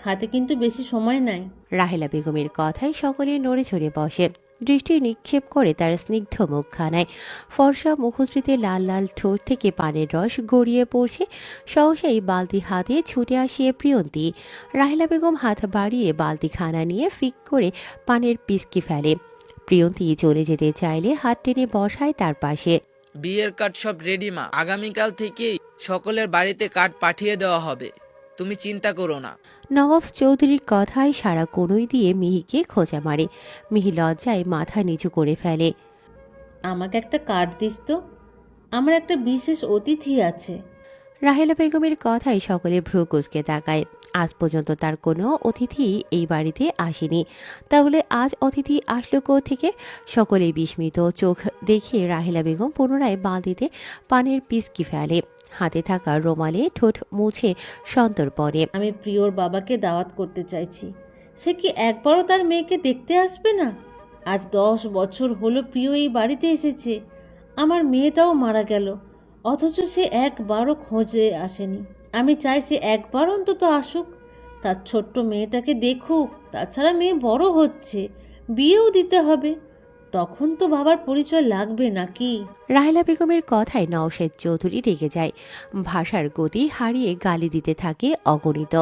হাতে কিন্তু বেশি সময় নাই। রাহেলা বেগমের কথায় সকলে নড়ে চড়ে বসে। দৃষ্টি নিক্ষেপ করে তার স্নিগ্ধ মুখখানায়। ফর্সা মুখশ্রীতে লাল লাল ঠোঁট থেকে পানের রস গড়িয়ে পড়ছে। সহসাই বালতি হাতে ছুটে আসিয়ে প্রিয়ন্তী। রাহেলা বেগম হাত বাড়িয়ে বালতিখানা নিয়ে ফিক করে পানের পিসকি ফেলে। প্রিয়ন্তী চলে যেতে চাইলে হাত টেনে বসায় তার পাশে। বিয়ের কার্ড সব রেডি মা, আগামীকাল থেকেই সকলের বাড়িতে কার্ড পাঠিয়ে দেওয়া হবে, তুমি চিন্তা করো না। নবাব চৌধুরীর কথায় সারা কোনোই দিয়ে মিহিকে খোঁচা মারে। মিহি লজ্জায় মাথা নিচু করে ফেলে। আমাকে একটা কার্ড দিস তো, আমার একটা বিশেষ অতিথি আছে। রাহেলা বেগমের কথায় সকলে ভ্রু কুঁচকে তাকায়। আজ পর্যন্ত তার কোনো অতিথি এই বাড়িতে আসেনি, তাহলে আজ অতিথি আসলো থেকে? সকলে বিস্মিত চোখ দেখে রাহেলা বেগম পুনরায় বালতিতে পানির পিসকি ফেলে। হাতে থাকা রোমালে ঠোঁট মুছে সন্তর্পণে। আমি প্রিয়র বাবাকে দাওয়াত করতে চাইছি। সে কি একবারও তার মেয়েকে দেখতে আসবে না? আজ 10 বছর হলো প্রিয় এই বাড়িতে এসেছে। আমার মেয়েটাও মারা গেল, অথচ সে একবারও খোঁজে আসেনি। আমি চাই সে একবার অন্তত আসুক, তার ছোট্ট মেয়েটাকে দেখুক। তাছাড়া মেয়ে বড় হচ্ছে, বিয়েও দিতে হবে, তখন তো বাবার পরিচয় লাগবে নাকি? রাহেলা বেগমের কথায় নওশেদ চৌধুরী রেগে যায়। ভাষার গতি হারিয়ে গালি দিতে থাকে অগণিত।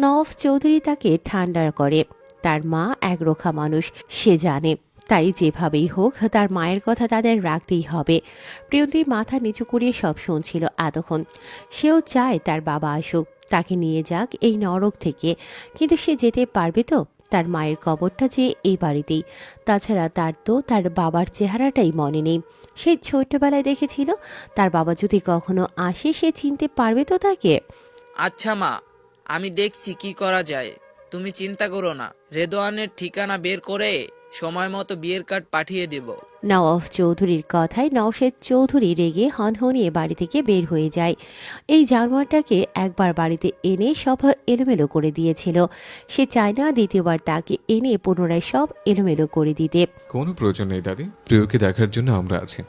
নওয়াব চৌধুরী তাকে ঠান্ডা করে। তার মা একরোখা মানুষ, সে জানে। তাই যেভাবেই হোক তার মায়ের কথা তাদের রাখতেই হবে। প্রিয়ন্তী মাথা নিচু করিয়ে সব শুনছিল এতক্ষণ। সেও চায় তার বাবা আসুক, তাকে নিয়ে যাক এই নরক থেকে। কিন্তু সে যেতে পারবে তো? তার মায়ের কবরটা যে এই বাড়িতেই। তাছাড়া তার তো তার বাবার চেহারাটাই মনে নেই। সে ছোট্টবেলায় দেখেছিল। তার বাবা যদি কখনো আসে সে চিনতে পারবে তো তাকে? আচ্ছা মা, আমি দেখছি কি করা যায়, তুমি চিন্তা করো না। রেদোয়ানের ঠিকানা বের করে সময় মতো বিয়ের কার্ড পাঠিয়ে দেব। নওয়াব চৌধুরীর কথায় নওশেদ চৌধুরী রেগে হনহনিয়ে বাড়ি থেকে বের হয়ে যায়। এই জানোয়ারটাকে একবার বাড়িতে এনে সব এলোমেলো করে দিয়েছিল। সে চায় না দ্বিতীয়বার তাকে এনে পুনরায় সব এলোমেলো করে দিতে। কোনো প্রয়োজন নেই দাদি, প্রিয়কে দেখার জন্য আমরা আছি।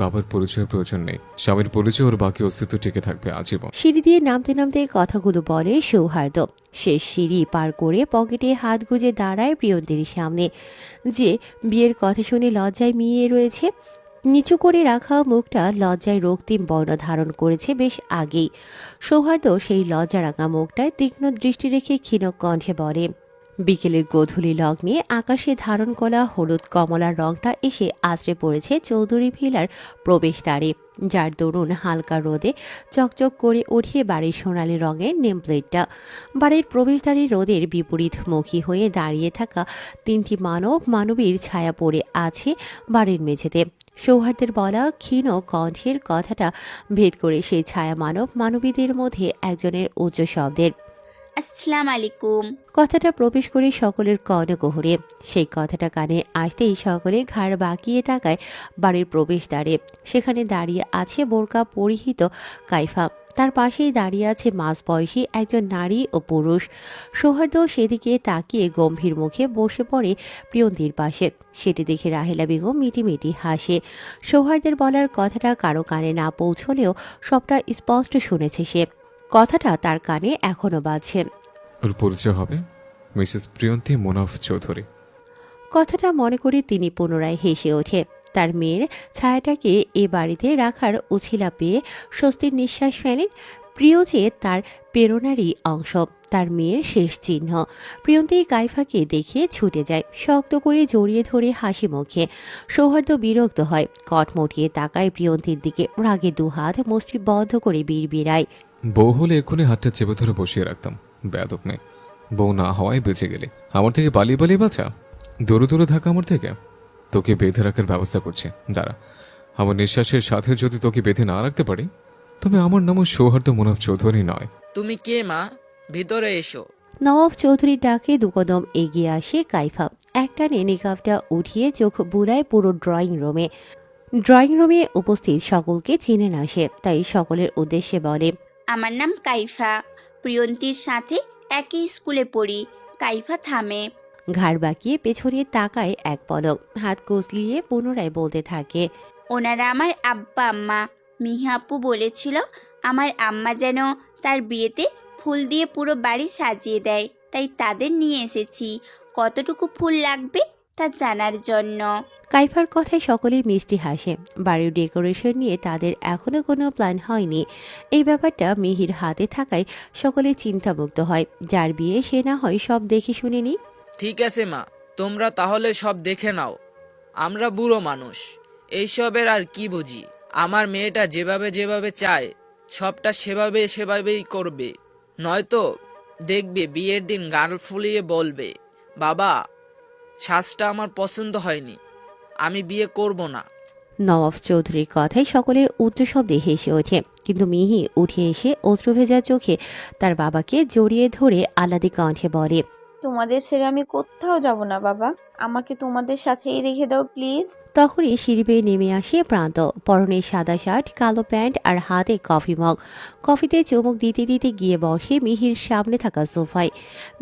বাবার পরিচয়ের প্রয়োজন নেই, স্বামীর পরিচয় ওর বাকি অস্তিত্ব টিকে থাকবে আজীবন। সিঁড়ি দিয়ে নামতে নামতে কথাগুলো বলে সৌহার্দ্য। সে সিঁড়ি পার করে পকেটে হাত গুজে দাঁড়ায় প্রিয়ন্তীর সামনে, যে বিয়ের কথা শুনে লজ্জায় মিয়ে রয়েছে। নিচু করে রাখা মুখটা লজ্জায় রক্তিম বর্ণ ধারণ করেছে বেশ আগেই। সৌহার্দ্য সেই লজ্জা রাঙা মুখটায় তীক্ষ্ণ দৃষ্টি রেখে ক্ষীণ কণ্ঠে বলে, বিকেলের গোধূলি লগ্নে আকাশে ধারণ করা হলুদ কমলার রংটা এসে আছড়ে পড়েছে চৌধুরী ভিলার প্রবেশদ্বারে, যার দরুন হালকা রোদে চকচক করে ওঠে বাড়ির সোনালি রঙের নেমপ্লেটটা। বাড়ির প্রবেশদ্বারে রোদের বিপরীতমুখী হয়ে দাঁড়িয়ে থাকা 3টি মানবীর ছায়া পড়ে আছে বাড়ির মেঝেতে। সৌহার্দ্যের বলা ক্ষীণ কণ্ঠের কথাটা ভেদ করে সেই ছায়া মানবীদের মধ্যে একজনের উচ্চ শব্দের আসসালামু আলাইকুম। কথাটা প্রবেশ করে সকলের কর্ণকুহরে। সেই কথাটা কানে আসতেই সকলে ঘাড় বাঁকিয়ে তাকায় বাড়ির প্রবেশদ্বারে। সেখানে দাঁড়িয়ে আছে বোরকা পরিহিত কাইফা। তার পাশেই দাঁড়িয়ে আছে মাঝবয়সী একজন নারী ও পুরুষ। সৌহার্দ্য সেদিকে তাকিয়ে গম্ভীর মুখে বসে পড়ে প্রিয়ন্তীর পাশে। সেটি দেখে রাহেলা বেগম মিটিমিটি হাসে। সৌহার্দ্যের বলার কথাটা কারো কানে না পৌঁছলেও সবটা স্পষ্ট শুনেছে সে। কথাটা তার কানে এখনো বাজছে। ওর পরিচয় হবে মিসেস প্রিয়ন্তী মোনাফ চৌধুরী। কথাটা মনে করে তিনি পুনরায় হেসে ওঠে। তার মেয়ের ছায়াটাকে এ বাড়িতে রাখার উছিলা পেয়ে স্বস্তির নিঃশ্বাস ফেলেন। প্রিয় যে তার প্রেরণারই অংশ, তার মেয়ের শেষ চিহ্ন। প্রিয়ন্তী কাইফাকে দেখে ছুটে যায়, শক্ত করে জড়িয়ে ধরে হাসি মুখে। সৌহার্দ্য বিরক্ত হয়, কটমটিয়ে তাকায় প্রিয়ন্তীর দিকে, রাগে দুহাত মুষ্টিবদ্ধ করে বিড়বিড়ায়, বউ হলে এক্ষুনি হাতটা চেপে ধরে বসিয়ে রাখতাম। বেয়াদব মেয়ে, বউ না হওয়ায় বেঁচে গেলে। আমার থেকে পালিয়ে পালিয়ে বাঁচা, দূরে দূরে থাকা আমার থেকে। তোকে বেঁধে রাখার ব্যবস্থা করছে, দাঁড়া। আমার নিঃশ্বাসের সাথে যদি তোকে বেঁধে না রাখতে পারি, তবে আমার নামও সৌহার্দ্য মোনাফ চৌধুরী নয়। তুমি কে মা? ভিতরে এসো। নওয়াব চৌধুরীর ডাকে দুকদম এগিয়ে আসে কাইফা। একটানে নিকাবটা উঠিয়ে চোখ বুলায় পুরো ড্রয়িং রুমে উপস্থিত সকলকে চিনে না সে, তাই সকলের উদ্দেশ্যে বলে, আমার নাম কাইফা, প্রিয়ন্তীর সাথে একই স্কুলে পড়ি। কাইফা থামে। ঘাড় বাঁকিয়ে পেছনে তাকায় এক পলক, হাত কসলিয়ে পুনরায় বলতে থাকে, ওনারা আমার আব্বা আম্মা। মিহা আপু বলেছিল আমার আম্মা যেন তার বিয়েতে ফুল দিয়ে পুরো বাড়ি সাজিয়ে দেয়, তাই তাদের নিয়ে এসেছি। কতটুকু ফুল লাগবে তা জানার জন্য। কাইফার কথায় সকলেই মিষ্টি হাসে। বাড়ির ডেকোরেশন নিয়ে তাদের এখনো কোনো প্ল্যান হয়নি। এই ব্যাপারটা মিহির হাতে থাকায় সকলে চিন্তামুক্ত হয়। যার বিয়ে সে না হয় সব দেখে শুনে নি। ঠিক আছে মা, তোমরা তাহলে সব দেখে নাও। আমরা বুড়ো মানুষ, এইসবের আর কি বুঝি। আমার মেয়েটা যেভাবে যেভাবে চায় সবটা সেভাবেই করবে, নয়তো দেখবে বিয়ের দিন গাল ফুলিয়ে বলবে, বাবা, সাজটা আমার পছন্দ হয়নি, আমি বিয়ে করব না। নওয়াব চৌধুরীর কথায় সকলে উচ্চ শব্দে হেসে ওঠে, কিন্তু মিহি উঠে এসে অশ্রুভেজা চোখে তার বাবাকে জড়িয়ে ধরে আহ্লাদে কণ্ঠে বলে, তোমাদের ছেড়ে আমি কোথাও যাব না বাবা, আমাকে তোমাদের সাথেই রেখে দাও প্লিজ। তখনই সিঁড়ি বেয়ে নেমে আসে প্রান্ত, পরনে সাদা শার্ট, কালো প্যান্ট আর হাতে কফি মগ। কফিতে চুমুক দিতে দিতে গিয়ে বসে মিহির সামনে থাকা সোফায়।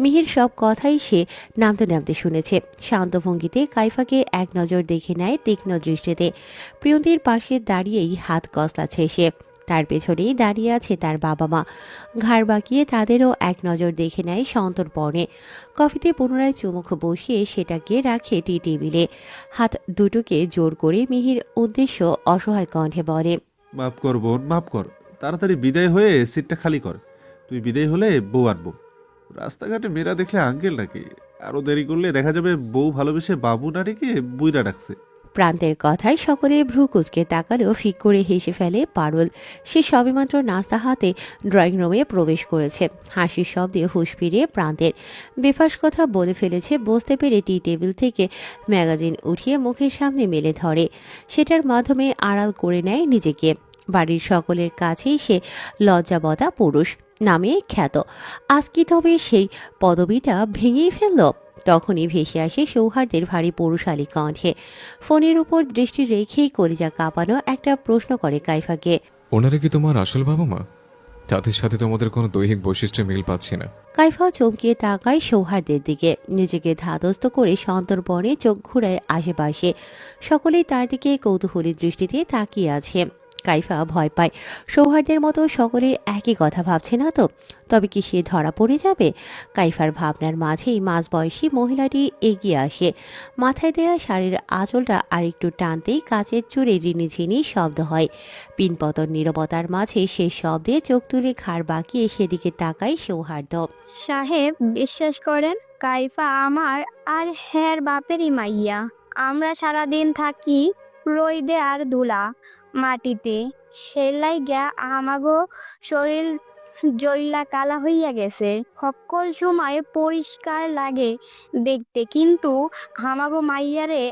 মিহির সব কথাই সে নামতে নামতে শুনেছে। শান্ত ভঙ্গিতে কাইফাকে এক নজর দেখে নেয় তীক্ষ্ণ দৃষ্টিতে। প্রিয়ন্তীর পাশে দাঁড়িয়েই হাত কসলাচ্ছে সে। তার পেছনেই দাঁড়িয়ে আছে তার বাবা মা। ঘাড় বাঁকিয়ে তাদেরও এক নজর দেখে নেয় সন্তর্পণে। কফিতে পুনরায় চুমুক বসিয়ে সেটাকে রাখে টি টেবিলে। হাত দুটোকে জোর করে মিহির উদ্দেশ্য অসহায় কণ্ঠে বলে, মাফ কর বোন, মাফ কর। তাড়াতাড়ি বিদায় হয়ে সিটটা খালি কর। তুই বিদায় হলে বউ আনবো। রাস্তাঘাটে মেয়েরা দেখলে আঙ্কেল ডাকে, আরো দেরি করলে দেখা যাবে বউ ভালোবেসে বাবু নারীকে বুইরা ডাকছে। প্রান্তের কথায় সকলে ভ্রু কুচকে তাকালেও ফিক করে হেসে ফেলে পারুল। সে সবেমাত্র নাস্তা হাতে ড্রয়িং রুমে প্রবেশ করেছে। হাসির শব্দে হুঁশ ফিরে প্রান্তের। বেফাস কথা বলে ফেলেছে বসতে পেরে টি টেবিল থেকে ম্যাগাজিন উঠিয়ে মুখের সামনে মেলে ধরে। সেটার মাধ্যমে আড়াল করে নেয় নিজেকে। বাড়ির সকলের কাছেই সে লজ্জাবতা পুরুষ নামে খ্যাত। আজ কি তবে সেই পদবিটা ভেঙেই ফেলল? তখনই ভেসে আসে সৌহার্দের ভারী পৌরুষালী কণ্ঠে। ফোনের উপর দৃষ্টি রেখেই কলিজা কাঁপানো একটা প্রশ্ন করে কাইফাকে। ওনারা কি তোমার আসল বাবা মা? তাদের সাথে তোমাদের কোনো দৈহিক বৈশিষ্ট্যে মিল পাচ্ছি না। কাইফা চমকিয়ে তাকায় সৌহার্দের দিকে। নিজেকে ধাতস্থ করে সন্তর্পণে চোখ ঘুরায় আশেপাশে। সকলেই তার দিকে কৌতূহলী দৃষ্টিতে তাকিয়ে আছে। কাইফা ভয় পায়। সৌহার্দের মতো সকলে একই কথা ভাবছে না তো? তবে কি সে ধরা পড়ে যাবে? কাইফার ভাবনার মাঝেই মাঝবয়সী মহিলাটি এগিয়ে আসে। মাথায় দেয়া শাড়ির আঁচলটা আরেকটু টানতেই কাচের চুরে রিনিঝিনি শব্দ হয়। পিনপতন নীরবতার মাঝে সে শব্দে চোখ তুলে ঘাড় বাঁকিয়ে সেদিকে তাকায় সৌহার্দ। সাহেব, বিশ্বাস করেন, কাইফা আমার আর হের বাপেরই মাইয়া। আমরা সারাদিন থাকি রইদে আর ধুলা মাটিতে, সেলাই গা আমাগো শরীর জইলা কালা হইয়া গেছে। সকল সময় পরিষ্কার লাগে দেখতে, কিন্তু আমাগো মাইয়ারে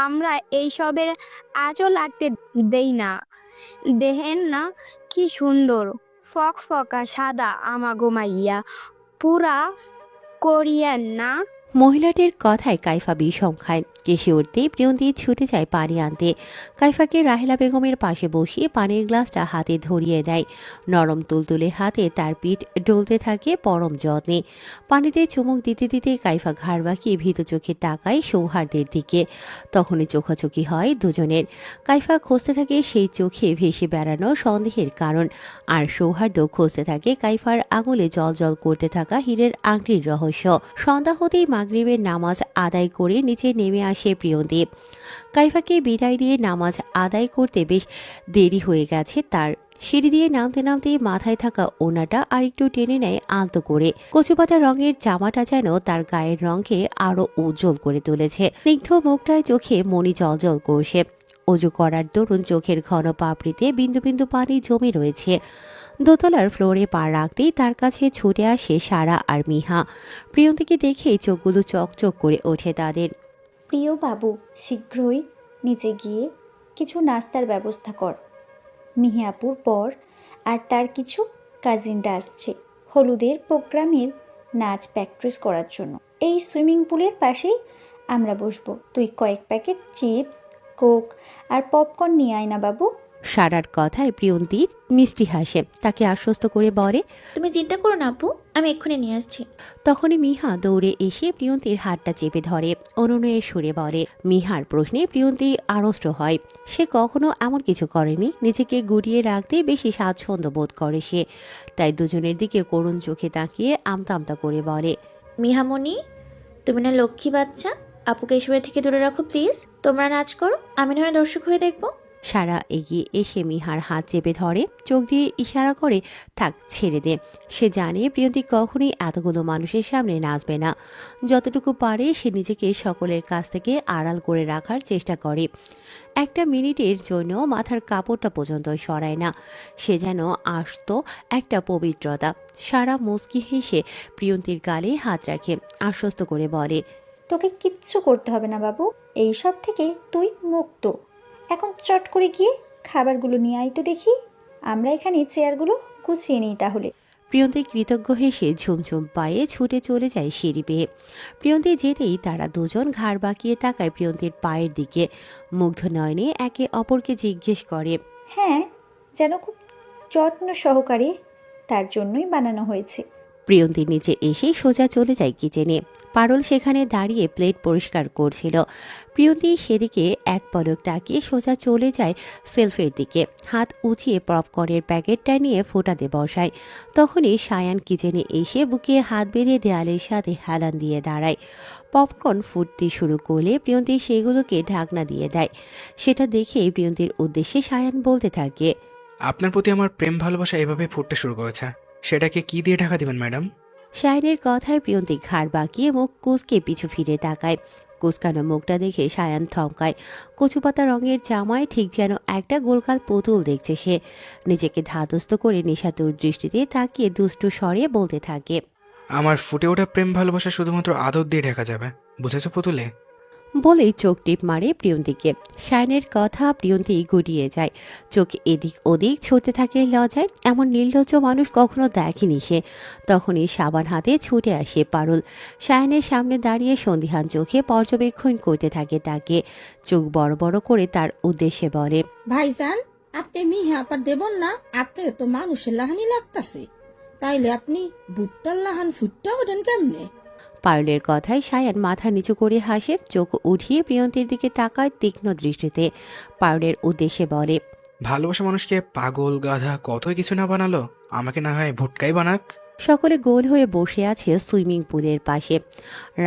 আমরা এইসবের আজও লাগতে দেই না। দেখেন না কি সুন্দর ফকফকা সাদা আমাগো মাইয়া, পুরা কোরিয়ান না? মহিলাটির কথায় কাইফা বিষম খায়। কেশে উঠতেই প্রিয়ন্তী ছুটে যায় পানি আনতে। কাইফাকে রাহেলা বেগমের পাশে বসিয়ে পানির গ্লাসটা হাতে ধরিয়ে দেয়। নরম তুলতুলে হাতে তার পিঠ ডলতে থাকে পরম যত্নে। পানিতে চুমুক দিতে দিতে কাইফা ঘাড় বাঁকিয়ে ভীত চোখে তাকায় সৌহার্দের দিকে। তখনই চোখাচোখি হয় দুজনের। কাইফা খুঁজতে থাকে সেই চোখে ভেসে বেড়ানো সন্দেহের কারণ, আর সৌহার্দ্য খুঁজতে থাকে কাইফার আঙুলে জল জল করতে থাকা হীরের আংটির রহস্য। সন্ধ্যা হতেই মাগরিবের নামাজ আদায় করে নিচে নেমে আসে প্রিয়ন্তী। কাইফাকে বিদায় দিয়ে নামাজ আদায় করতে বেশ দেরি হয়ে গেছে তার। সিঁড়ি দিয়ে নামতে নামতে মাথায় থাকা ওনাটা আরেকটু টেনে নেয় আলতো করে। কচুপাতা রঙের জামাটা যেন তার গায়ের রঙকে আরো উজ্জ্বল করে তুলেছে। স্নিগ্ধ মুখটায় চোখে মণি জলজল করছে। অজু করার দরুন চোখের ঘন পাপড়িতে বিন্দু বিন্দু পানি জমে রয়েছে। দোতলার ফ্লোরে পা রাখতেই তার কাছে ছুটে আসে সারা আর মিহা। প্রিয়ন্তীকে দেখেই চোখগুলো চকচক করে ওঠে তাদের। প্রিয় বাবু, শীঘ্রই নিচে গিয়ে কিছু নাস্তার ব্যবস্থা কর। মিহিয়াপুর পর আর তার কিছু কাজিনরা আসছে হলুদের প্রোগ্রামের নাচ প্র্যাকটিস করার জন্য। এই সুইমিং পুলের পাশেই আমরা বসবো। তুই কয়েক প্যাকেট চিপস, কোক আর পপকর্ন নিয়ে আয় না বাবু। সারার কথায় প্রিয়ন্তী মিষ্টি হাসে। তাকে আশ্বস্ত করে বলে, তুমি চিন্তা করো না আপু, আমি এক্ষুনি নিয়ে আসছি। তখনই মিহা দৌড়ে এসে প্রিয়ন্তীর হাতটা চেপে ধরে। অনুনয়ের সুরে বলে। মিহার প্রশ্নে প্রিয়ন্তী আড়ষ্ট হয়। সে কখনো এমন কিছু করেনি। নিজেকে গুটিয়ে রাখতে বেশি স্বাচ্ছন্দ্য বোধ করে সে। তাই দুজনের দিকে করুণ চোখে তাকিয়ে আমতা আমতা করে বলে, মিহামণি, তুমি না লক্ষ্মী বাচ্চা, আপুকে এসবের থেকে দূরে রাখো প্লিজ। তোমরা নাচ করো, আমি না হয় দর্শক হয়ে দেখবো। সারা এগিয়ে এসে মিহার হাত চেপে ধরে, চোখ দিয়ে ইশারা করে থাক, ছেড়ে দে। সে জানে প্রিয়ন্তী কখনোই এতগুলো মানুষের সামনে নাচবে না। যতটুকু পারে সে নিজেকে সকলের কাছ থেকে আড়াল করে রাখার চেষ্টা করে। একটা মিনিটের জন্য মাথার কাপড়টা পর্যন্ত সরায় না। সে যেন আসতো একটা পবিত্রতা। সারা মুচকি হেসে প্রিয়ন্তীর গালে হাত রাখে, আশ্বস্ত করে বলে, তোকে কিচ্ছু করতে হবে না বাবু, এই সব থেকে তুই মুক্ত। এখন চট করে গিয়ে খাবারগুলো নিয়ে আয় তো দেখি। আমরা এখানে চেয়ারগুলো গুছিয়ে নিই তাহলে। প্রিয়ন্তী কৃতজ্ঞ হেসে ঝুমঝুম পায়ে ছুটে চলে যায় সিঁড়ি বেয়ে। প্রিয়ন্তী যেতেই তারা দুজন ঘাড় বাঁকিয়ে তাকায় প্রিয়ন্তীর পায়ের দিকে। মুগ্ধ নয়নে একে অপরকে জিজ্ঞেস করে, হ্যাঁ, যেন খুব যত্ন সহকারে তার জন্যই বানানো হয়েছে। প্রিয়ন্তী নিচে এসে সোজা চলে যায় কিচেনে। পারুল সেখানে দাঁড়িয়ে প্লেট পরিষ্কার করছিল। প্রিয়ন্তী সেদিকে এক পলক তাকিয়ে সোজা চলে যায় সেলফের দিকে, হাত উঁচিয়ে পপকর্নের প্যাকেটটা নিয়ে ফোটাতে বসায়। তখনই সায়ান কিচেনে এসে বুকে হাত বেঁধে দেয়ালের সাথে হেলান দিয়ে দাঁড়ায়। পপকর্ন ফুটতে শুরু করলে প্রিয়ন্তী সেগুলোকে ঢাকনা দিয়ে দেয়। সেটা দেখে প্রিয়ন্তীর উদ্দেশ্যে সায়ান বলতে থাকে, আপনার প্রতি আমার প্রেম ভালোবাসা এভাবে ফুটতে শুরু করেছে, সেটাকে কি দিয়ে ঢাকা দিবেন ম্যাডাম? সায়ানের কথায় প্রিয়ন্তী ঘাড় বাঁকিয়ে মুখ কুঁচকে পিছু ফিরে তাকায়। কুচকানো মুখটা দেখে সায়ান থমকায়। কচুপাতা রঙের জামায় ঠিক যেন একটা গোলকাল পুতুল দেখছে সে। নিজেকে ধাতস্থ করে নিশাতুর দৃষ্টিতে তাকিয়ে দুষ্টু স্বরে বলতে থাকে, আমার ফুটে ওঠা প্রেম ভালোবাসা শুধুমাত্র আদর দিয়ে ঢাকা যাবে, বুঝেছো পুতুলে? বলেই চোখ টিপ মারে প্রিয়ন্তীকে। সায়নের কথা প্রিয়ন্তী গুটিয়ে যায়, চোখ এদিক ওদিক ছুটতে থাকে লজ্জায়। এমন নির্লজ্জ মানুষ কখনো দেখেনি সে। তখনই সাবান হাতে ছুটে আসে পারুল। সায়নের সামনে দাঁড়িয়ে সন্দিহান চোখে পর্যবেক্ষণ করতে থাকে তাকে। চোখ বড় বড় করে তার উদ্দেশ্যে বলে, ভাইজান, আপনি মিহা আপার দেবন না? আপনার তো মানুষের লাহানি লাগতাছে, তাইলে আপনি ভুট্টার লাহান ফুটটা ওঠেন কেমনে? পারুলের কথায় সায়ান মাথা নিচু করে হাসে, চোখ উঠিয়ে প্রিয়ন্তীর দিকে তাকায় তীক্ষ্ণ দৃষ্টিতে। পারুলের উদ্দেশ্যে বলে, ভালোবাসা মানুষকে পাগল গাধা কতই কিছু না বানালো, আমাকে না হয় ভুটকাই বানাক। সকলে গোল হয়ে বসে আছে সুইমিং পুলের পাশে।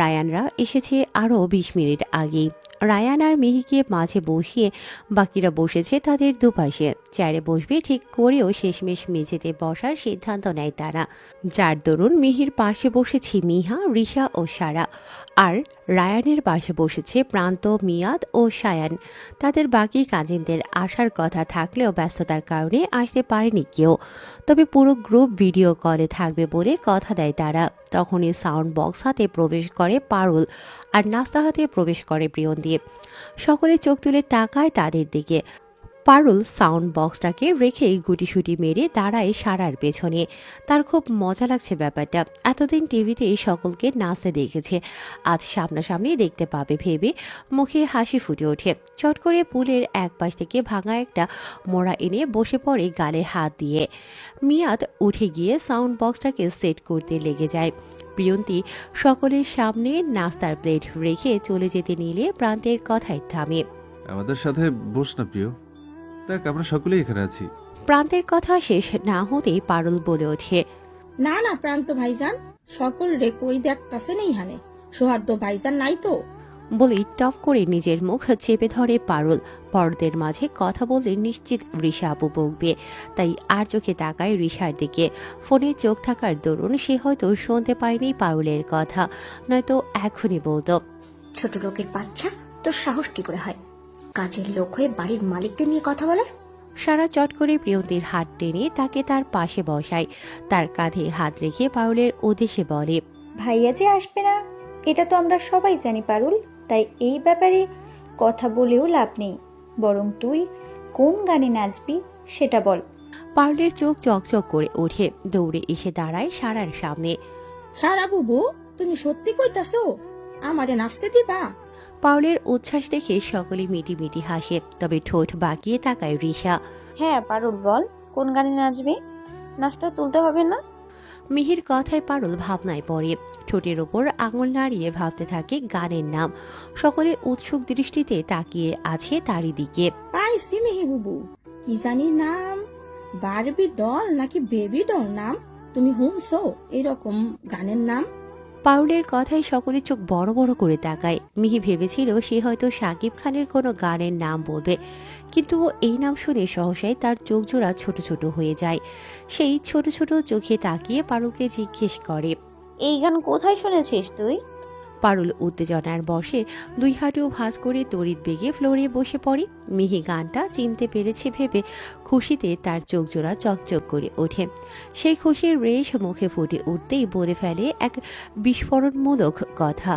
রায়ানরা এসেছে আরও 20 মিনিট আগেই। রায়ান আর মিহিকে মাঝে বসিয়ে বাকিরা বসেছে তাদের দুপাশে। চেয়ারে বসবে ঠিক করেও শেষমেশ মেঝেতে বসার সিদ্ধান্ত নেয় তারা। যার দরুন মিহির পাশে বসেছে মিহা, রিশা ও সারা। আর রায়ানের পাশে বসেছে প্রান্ত, মিয়াদ ও সায়ান। তাদের বাকি কাজিনদের আসার কথা থাকলেও ব্যস্ততার কারণে আসতে পারেনি কেউ। তবে পুরো গ্রুপ ভিডিও কলে থাকবে বলে কথা দেয় তারা। তখনই সাউন্ড বক্স হাতে প্রবেশ করে পারুল, আর নাস্তা হাতে প্রবেশ করে প্রিয়ন্তী। সকলে চোখ তুলে তাকায় তাদের দিকে। পারুল সাউন্ড বক্সটাকে রেখেই গুটিসুটি মেরে দাঁড়ায় সারার পেছনে। তার খুব মজা লাগছে ব্যাপারটা। এতদিন টিভিতে সকলকে নাচতে দেখেছে, আজ সামনাসামনি দেখতে পাবে ভেবে মুখে হাসি ফুটে ওঠে। চট করে পুলের এক পাশ থেকে ভাঙা একটা মোড়া এনে বসে পড়ে গালে হাত দিয়ে। মিয়াদ উঠে গিয়ে সাউন্ড বক্সটাকে সেট করতে লেগে যায়। প্রিয়ন্তী সকলের সামনে নাস্তার প্লেট রেখে চলে যেতে নিলে প্রান্তের কথাই থামে। আমাদের সাথে বস না প্রিয়, দেখ আমরা সকলেই এখানে আছি। প্রান্তের কথা শেষ না হতেই পারুল বলে ওঠে, না না প্রান্ত ভাইজান, সকল রে কই দেখতাছে নেই হানে, সৌহার্দ্য ভাইজান নাই তো? বলেই টপ করে নিজের মুখ চেপে ধরে পারুল। বড়দের মাঝে কথা বললে নিশ্চিত রিশা আপু বকবে, তাই আর চোখে তাকায় রিশার দিকে। ফোনে চোখ থাকার দরুন সে হয়তো শুনতে পায়নি পারুলের কথা, নয়তো এখনই বলতো, ছোট লোকের বাচ্চা, তোর সাহস কি করে হয় কাজের লোক হয়ে বাড়ির মালিকদের নিয়ে কথা বলার? সারা চট করে প্রিয়ন্তীর হাত টেনে তাকে তার পাশে বসায়। তার কাঁধে হাত রেখে পারুলের উদ্দেশ্যে বলে, ভাইয়া যে আসবে না এটা তো আমরা সবাই জানি পারুল, তাই এই ব্যাপারে কথা বলেও লাভ নেই। বরং তুই কোন গানে নাচবি সেটা বল। পারুলের চোখ চকচক করে ওঠে, দৌড়ে এসে দাঁড়ায় সারার সামনে। সারা বুবু, তুমি সত্যি কইতাছো? আমারে নাচতে দিবা? পারুলের উচ্ছ্বাস দেখে সকলে মিটি হাসে, তবে ঠোঁট বাঁকিয়ে তাকায় রিশা। হ্যাঁ পারুল, বল কোন গানে নাচবি? নাচটা তুলতে হবে না? মিহির কথায় পারুল ভাবনায় পড়ে। ঠোঁটের ওপর আঙুল নাড়িয়ে ভাবতে থাকে গানের নাম। সকলে উৎসুক দৃষ্টিতে তাকিয়ে আছে তারই দিকে। পাইছি মেহি বুবু, কি জানি নাম, বারবি ডল নাকি বেবি ডল নাম? তুমি শুনছো এরকম গানের নাম? পারুলের কথায় সকলে চোখ বড় বড় করে তাকায়। মিহি ভেবেছিল সে হয়তো সাকিব খানের কোনো গানের নাম বলবে, কিন্তু ও এই নাম শুনে সহসাই তার চোখ জোড়া ছোট ছোট হয়ে যায়। সেই ছোট ছোট চোখে তাকিয়ে পারুলকে জিজ্ঞেস করে। এই গান কোথায় শুনেছিস তুই? পারুল উত্তেজনার বশে দুই হাঁটু ভাঁজ করে তড়িৎ বেগে ফ্লোরে বসে পড়ে। মিহি গানটা চিনতে পেরেছে ভেবে খুশিতে তার চোখ জোড়া চকচক করে ওঠে। সেই খুশির রেশ মুখে ফুটে উঠতেই বলে ফেলে এক বিস্ফোরণমূলক কথা।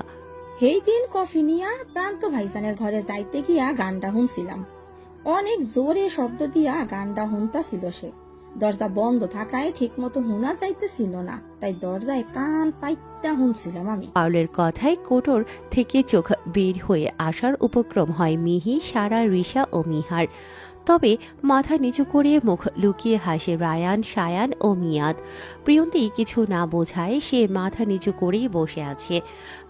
সেই দিন কফি নিয়া প্রান্ত ভাইজানের ঘরে যাইতে গিয়া গানটা শুনছিলাম। অনেক জোরে শব্দ দিয়া গানটা শুনতাছিল সে। দরজা বন্ধ থাকায় ঠিক মতো শোনা যাইতেছিল না, তাই দরজায় কান পাইতা শুনছিলাম আমি। পারুলের কথায় কোটর থেকে চোখ বের হয়ে আসার উপক্রম হয় মিহি, সারা, রিশা ও মিহার। তবে মাথা নিচু করে মুখ লুকিয়ে হাসে রায়ান, সায়ান ও মিয়াদ। প্রিয়ন্তী কিছু না বোঝায় সে মাথা নিচু করেই বসে আছে।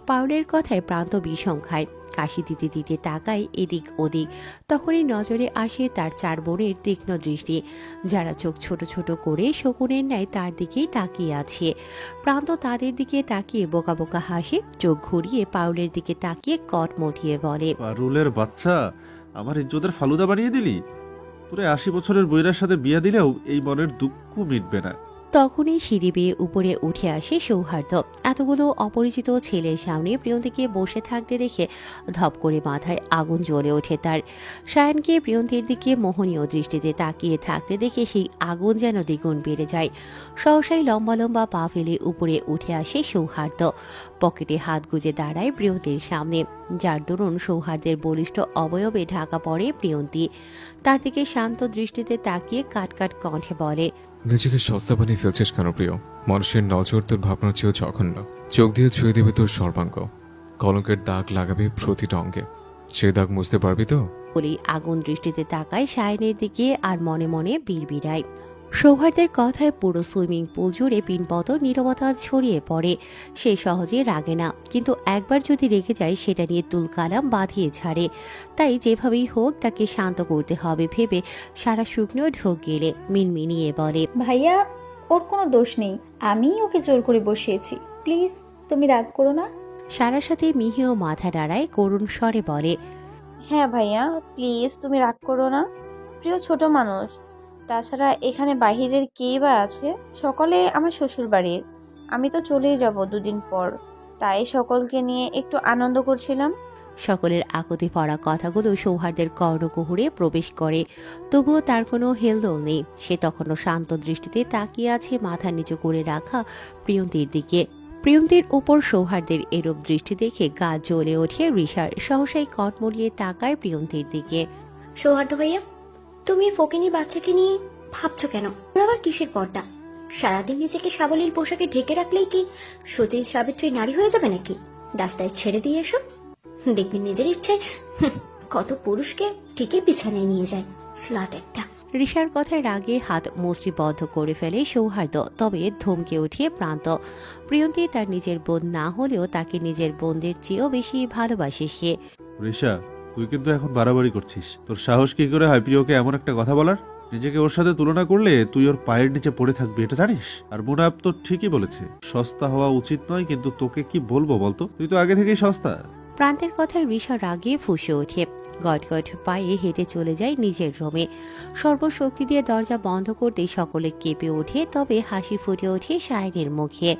পারুলের কথায় প্রান্ত বিষম খায়, কাশি দিতে দিতে তাকায় এদিক ওদিক। তখনই নজরে আসে তার 4 বোনের তীক্ষ্ণ দৃষ্টি, যারা চোখ ছোট ছোট করে শকুনের ন্যায় তার দিকেই তাকিয়ে আছে। প্রান্ত তাদের দিকে তাকিয়ে বোকা বোকা হাসে, চোখ ঘুরিয়ে পারুলের দিকে তাকিয়ে কট মঠিয়ে বলে, পারুলের বাচ্চা, আমার ইজ্জতের ফালুদা বানিয়ে দিলি। তোরে 80 বছরের বইরার সাথে বিয়া দিলেও এই মনের দুঃখ মিটবে না। তখনই সিঁড়ি বেয়ে উপরে উঠে আসে সৌহার্দ্য। এতগুলো অপরিচিত ছেলের সামনে প্রিয়ন্তীকে বসে থাকতে দেখে ধপ করে মাথায় আগুন জ্বলে ওঠে তার। সায়ানকে প্রিয়ন্তীর দিকে মোহনীয় দৃষ্টিতে তাকিয়ে থাকতে দেখে সেই আগুন যেন দ্বিগুণ বেড়ে যায়। সহসাই লম্বা লম্বা পা ফেলে উপরে উঠে আসে সৌহার্দ্য। পকেটে হাত গুজে দাঁড়ায় প্রিয়ন্তীর সামনে, যার দরুন সৌহার্দ্যের বলিষ্ঠ অবয়বে ঢাকা পড়ে প্রিয়ন্তী। তার দিকে শান্ত দৃষ্টিতে তাকিয়ে কাটকাট কণ্ঠে বলে, নিজেকে সস্তা বানিয়ে ফেলছিস কেন প্রিয়? মানুষের নজর তোর ভাবনার চেয়েও জঘন্য। চোখ দিয়ে ছুঁয়ে দেবে তোর সর্বাঙ্গ, কলঙ্কের দাগ লাগাবে প্রতিটা অঙ্গে। সে দাগ মুছতে পারবি তো? বলেই আগুন দৃষ্টিতে তাকায় সায়নের দিকে আর মনে মনে বিড়বিড়ায়। সৌহার্দ্যের কথায় পুরো সুইমিং পুল জুড়ে পিনপত নীরবতা ছড়িয়ে পড়ে। সে সহজে রাগে না, কিন্তু একবার যদি রেগে যায় সেটা নিয়ে তুলকালাম বাঁধিয়ে ছাড়ে। তাই যেভাবেই হোক তাকে শান্ত করতে হবে ভেবে সারা শুকনো ঢোক গেলে মিনমিনিয়ে বলে, ভাইয়া, ওর কোনো দোষ নেই, আমি ওকে জোর করে বসিয়েছি, প্লিজ তুমি রাগ করো না। সারার সাথে মিহিও মাথা নাড়ায়, করুণ স্বরে বলে, হ্যাঁ ভাইয়া, প্লিজ তুমি রাগ করো না। প্রিয় ছোট মানুষ, তাছাড়া এখানে বাহিরের কে বা আছে? সকলে আমার শ্বশুর বাড়ির, আমি তো চলেই যাব 2 দিন পর, তাই সকলকে নিয়ে একটু আনন্দ করছিলাম। সকলের আকতি পড়া কথাগুলো সৌহার্দ্যের কর্ণকুহুরে প্রবেশ করে, তবুও তার কোনো হেলদোল নেই। সে তখনও শান্ত দৃষ্টিতে তাকিয়ে আছে মাথা নিচু করে রাখা প্রিয়ন্তীর দিকে। প্রিয়ন্তীর উপর সৌহার্দ্যের এরূপ দৃষ্টি দেখে গা জ্বলে ওঠে রিশার। সহসাই কট মরিয়ে তাকায় প্রিয়ন্তীর দিকে। সৌহার্দ্য ভাইয়া, তুমি ফকিনী বাচ্চাকে নিয়ে ভাবছো কেন? ওর আবার কিসের পর্দা? সারাদিন নিজেকে সাবলীল পোশাকে ঢেকে রাখলেই কি সতী সাবিত্রী নারী হয়ে যাবে নাকি? রাস্তায় ছেড়ে দিয়ে এসো, দেখবি নিজের ইচ্ছে কত পুরুষকে ঠিকই বিছানায় নিয়ে যায়। স্লাট একটা। রিশার কথায় রাগে হাত মুষ্টিবদ্ধ করে ফেলে সৌহার্দ্য, তবে ধমকে উঠিয়ে প্রান্ত। প্রিয়ন্তী তার নিজের বোন না হলেও তাকে নিজের বোনদের চেয়েও বেশি ভালোবাসে সে। ঋষা, তুই কিন্তু এখন বাড়াবাড়ি করছিস। তোর সাহস কি করে হয় প্রিয়কে এমন একটা কথা বলার? নিজেকে ওর সাথে তুলনা করলে তুই ওর পায়ের নিচে পড়ে থাকবি, এটা জানিস? আর মুনাফ তো ঠিকই বলেছে, সস্তা হওয়া উচিত নয়, কিন্তু তোকে কি বলবো বলতো, তুই তো আগে থেকেই সস্তা। প্রান্তের কথায় রিশা রাগে ফুঁসে ওঠে, গটগট পায়ে হেঁটে চলে যায় নিজের রুমে। সর্বশক্তি দিয়ে দরজা বন্ধ করতেই সকলে কেঁপে ওঠে, তবে হাসি ফুটে ওঠে সায়নের মুখে।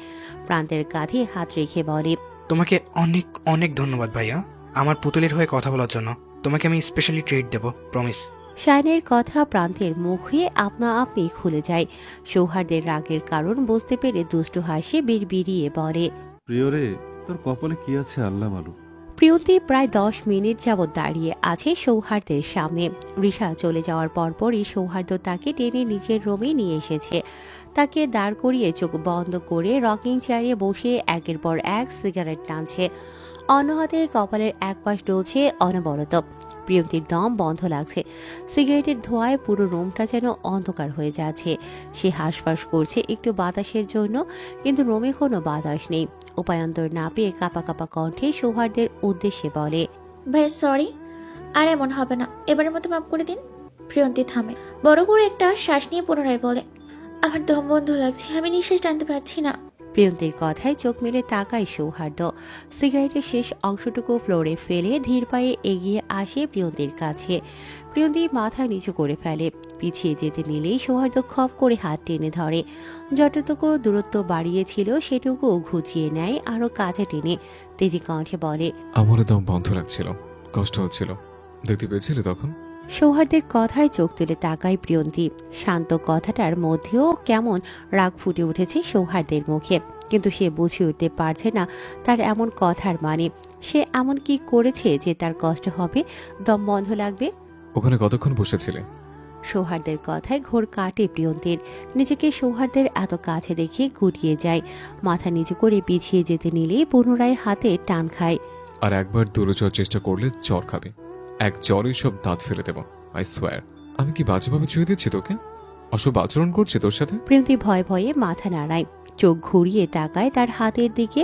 প্রান্তের কাঁধে হাত রেখে বলে, তোমাকে অনেক অনেক ধন্যবাদ ভাইয়া, আমার পুতুলের হয়ে কথা বলার জন্য। তোমাকে আমি স্পেশালি ট্রিট দেবো, প্রমিস। সায়নের কথা প্রান্তের মুখে আপনা আপনি খুলে যায়। সৌহার্দ্যের রাগের কারণ বুঝতে পেরে দুষ্টু হাসি বিড়বিড়িয়ে বলে, প্রিয় রে, তোর কপালে কি আছে আল্লাহ মালুম। প্রিয়ন্তী প্রায় 10 মিনিট যাবৎ দাঁড়িয়ে আছে সৌহার্দ্যের সামনে। রিশা চলে যাওয়ার পরপরই সৌহার্দ্য তাকে টেনে নিজের রুমে নিয়ে এসেছে। তাকে দাঁড় করিয়ে চোখ বন্ধ করে রকিং চেয়ারে বসে একের পর এক সিগারেট টানছে। অন্য হাতে কপালের এক পাশ ডলছে অনবরত। প্রিয়ন্তীর দম বন্ধ লাগছে, সিগারেটের ধোঁয়ায় পুরো রুমটা যেন অন্ধকার হয়ে যাচ্ছে। সে হাঁসফাঁস করছে একটু বাতাসের জন্য, কিন্তু রুমে কোনো বাতাস নেই। উপায়ন্তর না পেয়ে কাপা কাপা কণ্ঠে সৌহার্দ্যের উদ্দেশ্যে বলে, ভাই সরি, আর এমন হবে না, এবারের মতো মাফ করে দিন। প্রিয়ন্তী থামে, বড় করে একটা শ্বাস নিয়ে পুনরায় বলে, আমার দম বন্ধ লাগছে, আমি নিঃশ্বাস টানতে পারছি না। প্রিয়ন্তীর কথায় চোখ মেলে তাকায় সৌহার্দ্য। সিগারেটের শেষ অংশটুকু ফ্লোরে ফেলে ধীর পায়ে এগিয়ে আসে প্রিয়ন্তীর কাছে। প্রিয়ন্তী মাথা নিচু করে ফেলে। পিছিয়ে যেতে নিলেই সৌহার্দ্য খপ করে হাত টেনে ধরে। যতটুকু দূরত্ব বাড়িয়েছিল সেটুকু ঘুচিয়ে নেয় আরো কাছে টেনে। তেজি কণ্ঠে বলে, আমারও দম বন্ধ লাগছিল, কষ্ট হচ্ছিল। দেখতে পেয়েছিলে তখন? সৌহার্দ্যের কথায় চোখ তুলে তাকায় প্রিয়ন্তী। শান্ত কথাটার মধ্যেও কেমন রাগ ফুটে উঠেছে সৌহার্দ্যের মুখে, কিন্তু সে বুঝে উঠতে পারছে না তার এমন কথার মানে। সে এমন কি করেছে যে তার কষ্ট হবে, দম বন্ধ লাগবে? ওখানে কতক্ষণ বসেছিলে? সৌহার্দ্যের কথায় ঘোর কাটে প্রিয়ন্তীর। নিজেকে সৌহার্দ্যের এত কাছে দেখে গুটিয়ে যায়। মাথা নিচু করে পিছিয়ে যেতে নিলেই পুনরায় হাতে টান খায়। আর একবার দূরে যাওয়ার চেষ্টা করলে চর খাবে। এক চরে সব দাঁত ফেলে দেব, আই সোয়ার। আমি কি বাজেভাবে ছুঁয়ে দিচ্ছি তোকে? অসব আচরণ করছি তোর সাথে? প্রিয়ন্তী ভয়ে ভয়ে মাথা নাড়ায়। চোখ ঘুরিয়ে তাকায় তার হাতের দিকে।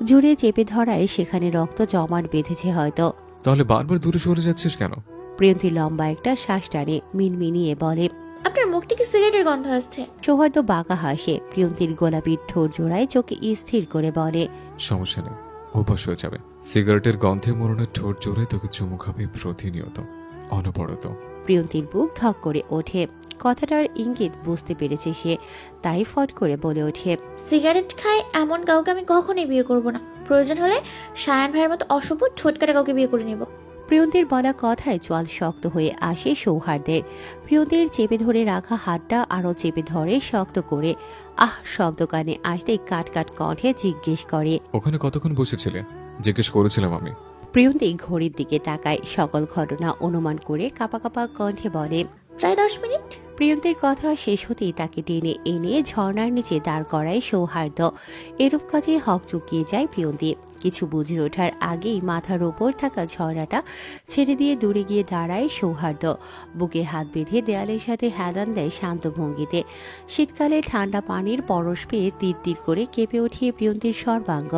জোরে চেপে ধরায় সেখানে রক্ত জমাট বেঁধেছে হয়তো। তাহলে বারবার দূরে সরে যাচ্ছিস কেন? প্রিয়ন্তী লম্বা একটা শ্বাস টানে, মিনমিনিয়ে বলে, আপনার মুখ থেকে সিগারেটের গন্ধ আসছে। সৌহার্দ্য বাঁকা হাসে। প্রিয়ন্তীর গোলাপি ঠোঁট জোড়ায় চোখে স্থির করে বলে, সমস্যা নেই, অভ্যাস হয়ে যাবে। সিগারেটের গন্ধে মরণের ঠোঁট জোরে তোকে চুমু খাবে প্রতিনিয়ত, অনবরত। প্রিয়ন্তীর বুক ধক করে ওঠে। কথাটার ইঙ্গিত বুঝতে পেরেছে সে, তাই ফট করে বলে ওঠে, সিগারেট খায় এমন কাউকে আমি কখনোই বিয়ে করব না। প্রয়োজন হলে সায়ান ভাইয়ের মতো অশুভ ছোটকাটা কাউকে বিয়ে করে নেব। প্রিয়ন্তীর বলা কথায় চোয়াল শক্ত হয়ে আসে সৌহার্দ্যের। প্রিয়ন্তীর চেপে ধরে রাখা হাতটা আরো চেপে ধরে শক্ত করে। শব্দ কানে আসতেই কাট কাট কণ্ঠে জিজ্ঞেস করে, ওখানে কতক্ষণ বসেছিলে? জিজ্ঞেস করেছিলাম আমি। প্রিয়ন্তী ঘড়ির দিকে তাকায়। সকল ঘটনা অনুমান করে কাপা কাপা কণ্ঠে বলে, প্রায় 10 মিনিট। প্রিয়ন্তীর কথা শেষ হতেই তাকে টেনে এনে ঝর্ণার নিচে দাঁড় করায় সৌহার্দ্য। এরূপ কাজে হক চুকিয়ে যায় প্রিয়ন্তী। কিছু বুঝে ওঠার আগেই মাথার ওপর থাকা ঝর্ণাটা ছেড়ে দিয়ে দূরে গিয়ে দাঁড়ায় সৌহার্দ্য। বুকে হাত বেঁধে দেয়ালের সাথে হেলান দেয় শান্ত ভঙ্গিতে। শীতকালে ঠান্ডা পানির পরশ পেয়ে তীর তীর করে কেঁপে উঠিয়ে প্রিয়ন্তীর সর্বাঙ্গ।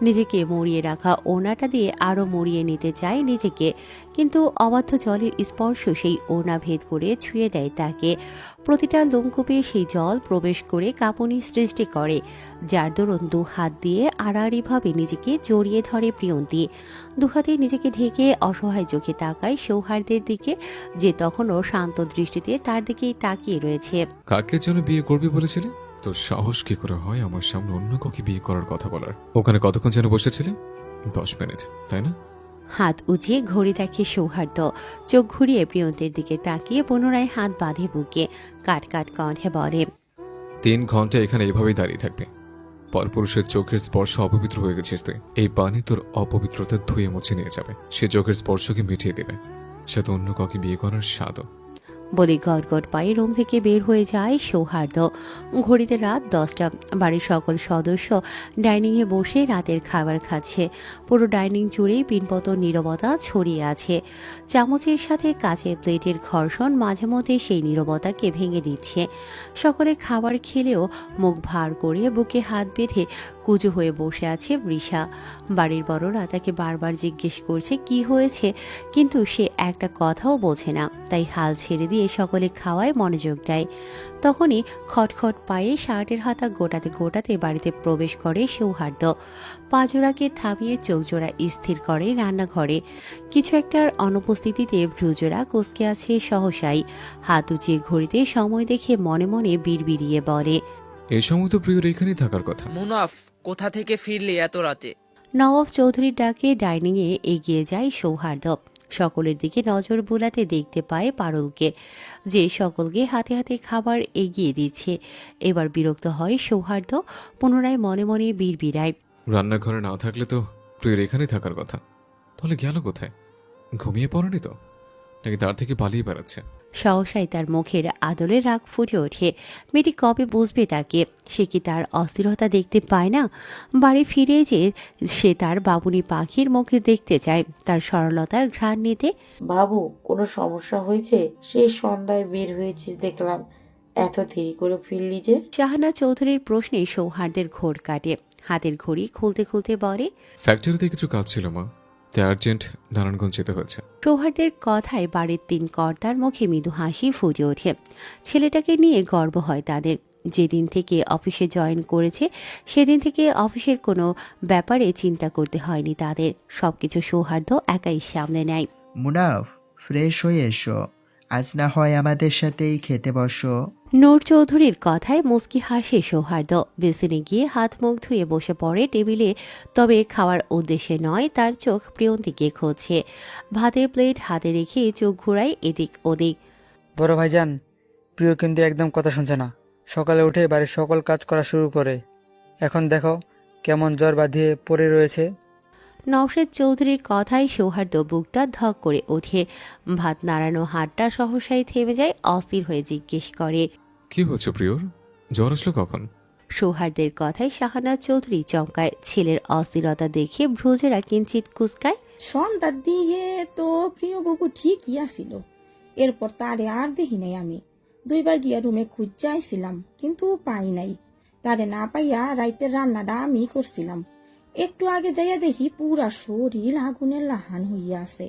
নিজেকে মুড়িয়ে রাখা ওনাটা দিয়ে আরো মুড়িয়ে নিতে চায় নিজেকে, কিন্তু অবাধ্য জলের স্পর্শ সেই ওনা ভেদ করে ছুঁয়ে দেয় তাকে। প্রতিটা লোমকূপে সেই জল প্রবেশ করে কাঁপুনি সৃষ্টি করে, যার দরুন দু হাত দিয়ে আড়াআড়িভাবে নিজেকে জড়িয়ে ধরে প্রিয়ন্তী। দুহাতে নিজেকে ঢেকে অসহায় চোখে তাকায় সৌহার্দ্যের দিকে, যে তখনও শান্ত দৃষ্টিতে তার দিকেই তাকিয়ে রয়েছে। কাকে যেন বিয়ে করবি বলেছিলে? তোর সাহস কি করে হয় আমার সামনে অন্য কাউকে বিয়ে করার কথা বলার? ওখানে কতক্ষণ যেন বসেছিলে? 10 মিনিট, তাই না? হাত উঁচিয়ে ঘড়ি দেখে সৌহার্দ্য। চোখ ঘুরিয়ে প্রিয়ন্তীর দিকে তাকিয়ে পুনরায় হাত বাঁধে বুকে। কাট কাট কণ্ঠে বলে, 3 ঘন্টা এখানে এভাবেই দাঁড়িয়ে থাকবে। পরপুরুষের চোখের স্পর্শ অপবিত্র হয়ে গেছিস তুই। এই পানি তোর অপবিত্রতা ধুয়ে মুছে নিয়ে যাবে। সে চোখের স্পর্শকে মিটিয়ে দেবে। সে তো অন্য কাউকে বিয়ে করার স্বাদও। বলে গটগট পায়ে রুম থেকে বের হয়ে যায় সৌহার্দ্য। ঘড়িতে রাত 10টা। বাড়ির সকল সদস্য ডাইনিংয়ে বসে রাতের খাবার খাচ্ছে। পুরো ডাইনিং জুড়েই পিনপত নীরবতা ছড়িয়ে আছে। চামচের সাথে কাচের প্লেটের ঘর্ষণ মাঝে মধ্যে সেই নীরবতাকে ভেঙে দিচ্ছে। সকলে খাবার খেলেও মুখ ভার করে বুকে হাত বেঁধে কুজো হয়ে বসে আছে বৃষা। বাড়ির বড়রা তাকে বারবার জিজ্ঞেস করছে কি হয়েছে, কিন্তু সে একটা কথাও বলছে না। তাই হাল ছেড়ে দিয়ে সকলে খাওয়ায় মনোযোগ দেয়। তখনই খটখট পায়ে শার্টের হাতা গোটাতে গোটাতে বাড়িতে প্রবেশ করে সৌহার্দ্য। পাজোড়াকে থামিয়ে চোখজোড়া স্থির করে রান্নাঘরে। কিছু একটার অনুপস্থিতিতে ভ্রুজোড়া কুঁচকে আছে সহসাই। হাত উঁচিয়ে ঘড়িতে সময় দেখে মনে মনে বিড়বিড়িয়ে বলে, এই সময় তো প্রিয়র এখানেই থাকার কথা। মুনাফ, কোথা থেকে ফিরলি এত রাতে? নওয়াব চৌধুরীর ডাকে ডাইনিংয়ে এগিয়ে যায় সৌহার্দ্য। সকলের দিকে নজর বোলাতে দেখতে পায় পারুলকে, যে সকলকে হাতে হাতে খাবার এগিয়ে দিচ্ছে। এবার বিরক্ত হয় সৌহার্দ্য। পুনরায় মনে মনে বিড়বিড়ায়, রান্নাঘরে না থাকলে তো প্রিয়র এখানেই থাকার কথা। তাহলে গেল কোথায়? ঘুমিয়ে পড়েনি তো, নাকি তার থেকে পালিয়ে বেড়াচ্ছে? সহসাই তার মুখের আদলে রাগ ফুটে ওঠে। মেয়েটি কবে বুঝবে তাকে? সে কি তার অস্থিরতা দেখতে পায় না? বাড়ি ফিরে যে সে তার বাবুনি পাখির মুখে দেখতে চায়, তার সরলতার ঘ্রাণ নিতে। বাবু, কোনো সমস্যা হয়েছে? সেই সন্ধ্যায় বের হয়েছিস দেখলাম, এত দেরি করে ফিরলি যে? শাহানা চৌধুরীর প্রশ্নে সৌহার্দ্যের ঘোর কাটে। হাতের ঘড়ি খুলতে খুলতে বলে, ফ্যাক্টরিতে কিছু কাজ ছিল মা, তাই আর্জেন্ট নারায়ণগঞ্জ যেতে হয়েছে। সৌহার্দ্যের কথায় বাড়ির 3 কর্তার মুখে মৃদু হাসি ফুটে ওঠে। ছেলেটাকে নিয়ে গর্ব হয় তাদের। যেদিন থেকে অফিসে জয়েন করেছে সেদিন থেকে অফিসের কোনো ব্যাপারে চিন্তা করতে হয়নি তাদের। সবকিছু সৌহার্দ্য একাই সামলে নেয়। মুনাফ, ফ্রেশ হয়ে এসো, আজ না হয় আমাদের সাথেই খেতে বসো। নূর চৌধুরীর কথায় মুচকি হাসে সৌহার্দ্য। বেসিনে গিয়ে হাত মুখ ধুয়ে বসে পড়ে টেবিলে, তবে খাওয়ার উদ্দেশ্যে নয়, তার চোখ প্রিয়ন্তীকে খুঁজছে। ভাতের প্লেট হাতে রেখে চোখ ঘুরায় এদিক ওদিক। বড় ভাইজান, প্রিয় কিন্তু একদম কথা শুনছে না। সকালে উঠে বাড়ির সকল কাজ করা শুরু করে, এখন দেখো কেমন জ্বর বাঁধিয়ে পড়ে রয়েছে। নওশেদ চৌধুরীর কথায় সৌহার্দ্য বুকটা ধক করে ওঠে। ভাত নাড়ানো হাতটা সহসাই থেমে যায়, অস্থির হয়ে জিজ্ঞেস করে, কি হচ্ছে প্রিয়র? জ্বর আসলো কখন? সৌহার্দ্যের কথায় শাহানাজ চৌধুরী চমকায়। ছেলের অস্থিরতা দেখে ভ্রুজেরা কিঞ্চিত কুচকায়। সন্ধ্যার দিকে তো প্রিয় বাবু ঠিকই আসিল, এরপর তারে আর দেখি নাই। আমি 2বার গিয়া রুমে খুঁজে আইছিলাম, কিন্তু পাই নাই। তারে না পাইয়া রাইতের রান্নাটা আমি করছিলাম। একটু আগে যাইয়া দেখি পুরা শরীর আগুনের লাহান হইয়া আছে।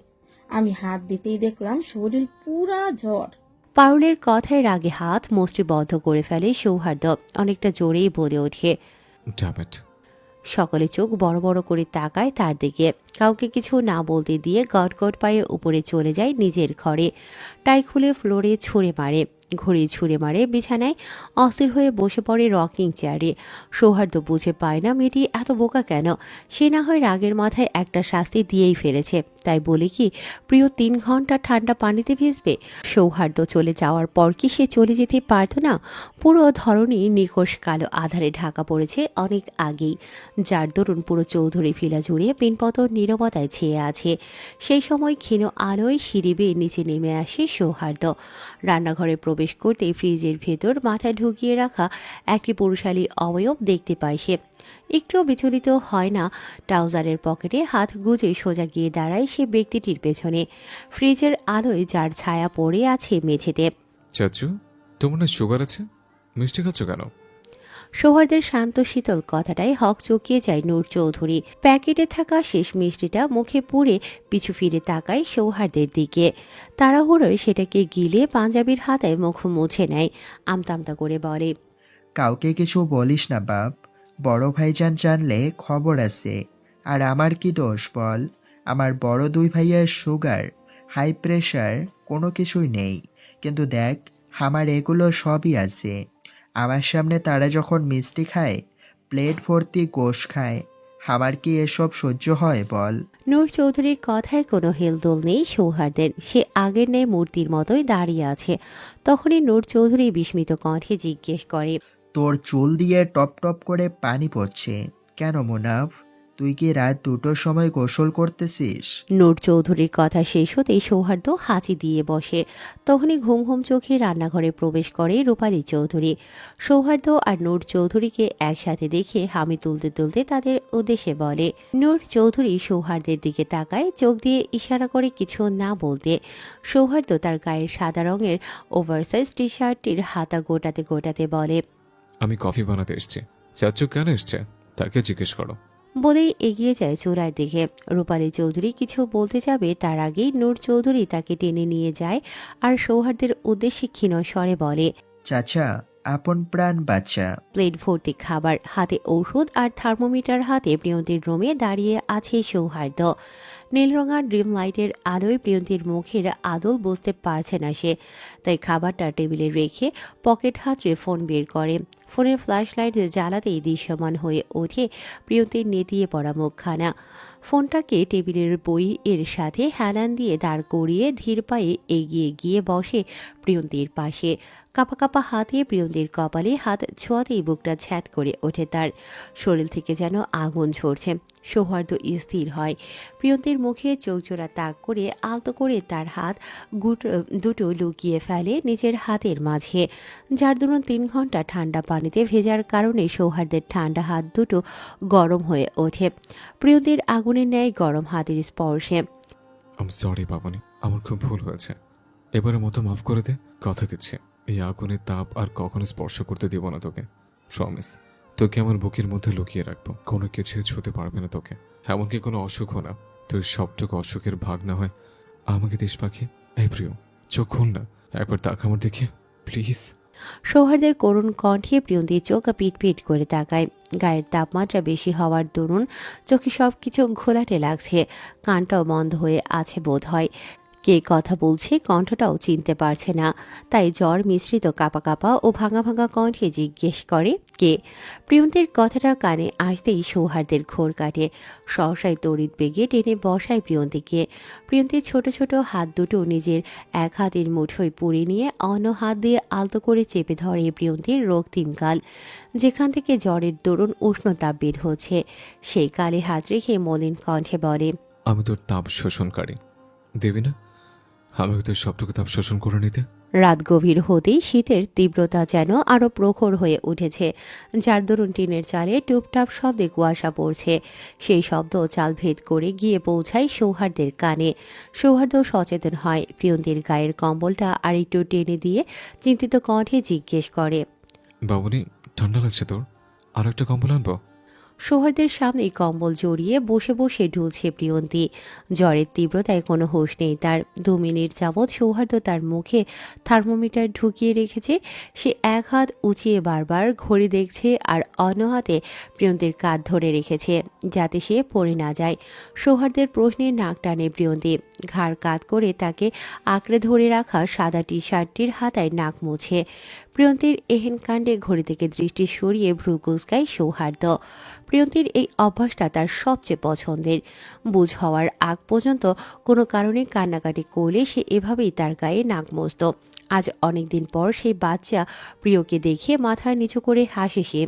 আমি হাত দিতেই দেখলাম শরীর পুরা জ্বর। পারুলের কথায় রাগে হাত মুষ্টিবদ্ধ করে ফেলে সৌহার্দ্য। অনেকটা জোরেই বলে ওঠে, Damn it! সকলে চোখ বড় বড় করে তাকায় তার দিকে। কাউকে কিছু না বলতে দিয়ে গটগট পায়ে উপরে চলে যায় নিজের ঘরে। টাই খুলে ফ্লোরে ছুঁড়ে মারে, ঘড়ি ছুঁড়ে মারে বিছানায়, অস্থির হয়ে বসে পড়ে রকিং চেয়ারে। সৌহার্দ্য বুঝে পায় না মেয়েটি এত বোকা কেন। সে না হয় রাগের মাথায় একটা শাস্তি দিয়েই ফেলেছে, তাই বলে কি প্রিয় 3 ঘন্টা ঠান্ডা পানিতে ভিজবে? সৌহার্দ্য চলে যাওয়ার পর কি সে চলে যেতে পারত না? পুরো ধরনী নিখোশ কালো আধারে ঢাকা পড়েছে অনেক আগেই, যার দরুন পুরো চৌধুরী ভিলা জুড়ে পিনপতন নীরবতায় ছেয়ে আছে। সেই সময় ক্ষীণ আলোয় সিঁড়ি বেয়ে নিচে নেমে আসে সৌহার্দ্য। রান্নাঘরে প্রবেশ করতেই ফ্রিজের ভেতর মাথা ঢুকিয়ে রাখা একটি পুরুষালী অবয়ব দেখতে পায় সে। একটুও বিচলিত হয় না, ট্রাউজারের পকেটে হাত গুজে সোজা গিয়ে দাঁড়ায় সে ব্যক্তিটির পেছনে। ফ্রিজের আলোয় যার ছায়া পড়ে আছে মেঝেতে। চাচু, তোমার না সুগার আছে? মিষ্টি খাচ্ছ কেন? সৌহার্দ্যের শান্ত শীতল কথাটাই হক চকিয়ে যায় নূর চৌধুরী। প্যাকেটে থাকা শেষ মিষ্টিটা মুখে পুরে পিছু ফিরে তাকায় সৌহার্দ্যের দিকে। তাড়াহুড়োয় সেটাকে গিলে পাঞ্জাবির হাতায় মুখ মুছে নেয়। আমতামতা করে বলে, কাউকে কিছু বলিস না বাপ, বড় ভাইজান জানলে খবর আছে। আর আমার কি দোষ বল? আমার বড় 2 ভাইয়ের সুগার, হাই প্রেশার কোনো কিছুই নেই, কিন্তু দেখ আমার এগুলো সবই আছে। আমার সামনে তারা যখন মিষ্টি খায়, প্লেট ভর্তি গোশ খায়, আমার কি এসব সহ্য হয় বল? নূর চৌধুরীর কথায় কোনো হেলদোল নেই সৌহার্দ্যের। সে আগের ন্যায় মূর্তির মতোই দাঁড়িয়ে আছে। তখনই নূর চৌধুরী বিস্মিত কণ্ঠে জিজ্ঞেস করে, তোর চুল দিয়ে টপ টপ করে পানি পড়ছে কেন মুনাফ? তুই কি রাত 2টোর সময় গোসল করতেছিস? নূর চৌধুরীর কথা শেষ হতেই সৌহার্দ্য হাঁচি দিয়ে বসে। তখনই ঘুম ঘুম চোখে রান্নাঘরে প্রবেশ করে রূপালী চৌধুরী। সৌহার্দ্য আর নূর চৌধুরীকে একসাথে দেখে হামি তুলতে তুলতে তাদের উদ্দেশ্যে বলে। নূর চৌধুরী সৌহার্দ্যের দিকে তাকায়, চোখ দিয়ে ইশারা করে কিছু না বলতে। সৌহার্দ্য তার গায়ের সাদা রঙের ওভারসাইজ টি শার্টটির হাতা গোটাতে গোটাতে বলে, আমি কফি বানাতে এসেছি। চাচু কেন এসছে তাকে জিজ্ঞেস করো। বলেই এগিয়ে যায় চূড়ার দিকে। রূপালী চৌধুরী কিছু বলতে যাবে, তার আগেই নূর চৌধুরী তাকে টেনে নিয়ে যায় আর সৌহার্দ্যের উদ্দেশ্যে ক্ষীণ স্বরে বলে, চাচা, আপন প্রাণ বাচ্চা। প্লেট ভর্তি খাবার, হাতে ঔষধ আর থার্মোমিটার হাতে প্রিয়ন্তীর রুমে দাঁড়িয়ে আছে সৌহার্দ্য। নীলরঙা ড্রিম লাইটের আলোয় প্রিয়ন্তীর মুখের আদল বুঝতে পারছে না সে, তাই খাবারটা টেবিলে রেখে পকেট হাতড়ে ফোন বের করে। ফোনের ফ্ল্যাশ লাইট জ্বালাতেই দৃশ্যমান হয়ে ওঠে প্রিয়ন্তীর নেতিয়ে পড়া মুখখানা। ফোনটাকে টেবিলের বই এর সাথে হেলান দিয়ে দাঁড় করিয়ে ধীর পায়ে এগিয়ে গিয়ে বসে প্রিয়ন্তীর পাশে। কাপা কাপা হাতে প্রিয়ন্তীর কপালে হাত ছোঁয়াতেই বুকটা ছ্যাঁত করে ওঠে তার। শরীর থেকে যেন আগুন ঝরছে। সৌহার্দ্য স্থির হয়। প্রিয়ন্তীর মুখে চোখজোড়া তাক করে আলতো করে তার হাত দুটো লুকিয়ে ফেলে নিজের হাতের মাঝে, যার দরুন 3 ঘন্টা ঠান্ডা পানিতে ভেজার কারণে সৌহার্দ্যের ঠান্ডা হাত দুটো গরম হয়ে ওঠে প্রিয়ন্তীর আগুনের ন্যায় গরম হাতের স্পর্শে। আম সরি বাবানি, আমার খুব ভুল হয়েছে। এবারের মতো মাফ করে দে। কথা দিচ্ছি, এই আগুনের তাপ আর কখনো স্পর্শ করতে দেব না তোকে। প্রমিস। তোকে আমার বুকের মধ্যে লুকিয়ে রাখবো, কোনো কিছু ছুঁতে পারবে না তোকে, এমনকি কোনো অসুখও না। তোর সবটুকু অসুখের ভাগ না হয় আমাকে দিস পাখি। এই প্রিয়, চোখ খুল না, একবার তাক আমার দেখে প্লিজ। সৌহার্দের করুণ কণ্ঠে প্রিয়ন্তীর চোখ পিট করে তাকায়। গায়ের তাপমাত্রা বেশি হওয়ার দরুন চোখে সবকিছু ঘোলাটে লাগছে, কানটাও বন্ধ হয়ে আছে বোধ হয়। কে কথা বলছে কণ্ঠটাও চিনতে পারছে না, তাই জ্বর মিশ্রিত কাপা কাপা ও ভাঙা ভাঙা কণ্ঠে জিজ্ঞেস করে কে। প্রিয়ন্তীর কথাটা কানে আসতেই সৌহার্দের ঘোর কাটে। সহসায় তড়িৎ বেগে টেনে বসায় প্রিয়ন্তীকে। প্রিয়ন্তীর ছোট ছোট হাত দুটো নিজের এক হাতের মুঠোয় পুড়ে নিয়ে অন্য হাত দিয়ে আলতো করে চেপে ধরে প্রিয়ন্তীর রক্তিম গাল, যেখান থেকে জ্বরের দরুন উষ্ণতাপ বের হচ্ছে। সেই গালে হাত রেখে মলিন কণ্ঠে বলে, আমি তোর তাপ শোষণকারী, দেবী না? আমাকে তোর সবটুকু তাপ শোষণ করে নিতে। রাত গভীর হতেই শীতের তীব্রতা যেন আরো প্রখর হয়ে উঠেছে, যার দরুন টিনের চালে টুপটাপ শব্দে কুয়াশা পড়ছে। সেই শব্দ চাল ভেদ করে গিয়ে পৌঁছায় সৌহার্দের কানে। সৌহার্দ সচেতন হয়, প্রিয়ন্তীর গায়ের কম্বলটা আরেকটু টেনে দিয়ে চিন্তিত কণ্ঠে জিজ্ঞেস করে, বাবুনি ঠান্ডা লাগছে তোর? আর একটা কম্বল আনবো? সৌহার্দের সামনেই কম্বল জড়িয়ে বসে বসে ঢুলছে প্রিয়ন্তী। জ্বরের তীব্রতায় কোনো হুঁশ নেই তার। 2 মিনিট যাবৎ সৌহার্দ তার মুখে থার্মোমিটার ঢুকিয়ে রেখেছে। সে এক হাত উঁচিয়ে বারবার ঘড়ি দেখছে, আর অন্য হাতে প্রিয়ন্তীর কাঁধ ধরে রেখেছে যাতে সে পড়ে না যায়। সৌহার্দের প্রশ্নে নাক টানে প্রিয়ন্তী, ঘাড় কাত করে তাকে আঁকড়ে ধরে রাখা সাদা টি শার্টটির হাতায় নাক মুছে। প্রিয়ন্তীর এহেন কাণ্ডে ঘড়ি থেকে দৃষ্টি সরিয়ে ভ্রু কুঁচকায় সৌহার্দ। প্রিয়ন্তীর এই অভ্যাসটা তার সবচেয়ে পছন্দের। বুঝ হওয়ার আগ পর্যন্ত কোনো কারণে কান্নাকাটি করলে সে এভাবেই তার গায়ে নাক মুছত। আজ অনেকদিন পর সেই বাচ্চা প্রিয়কে দেখে মাথা নিচু করে হাসে সে।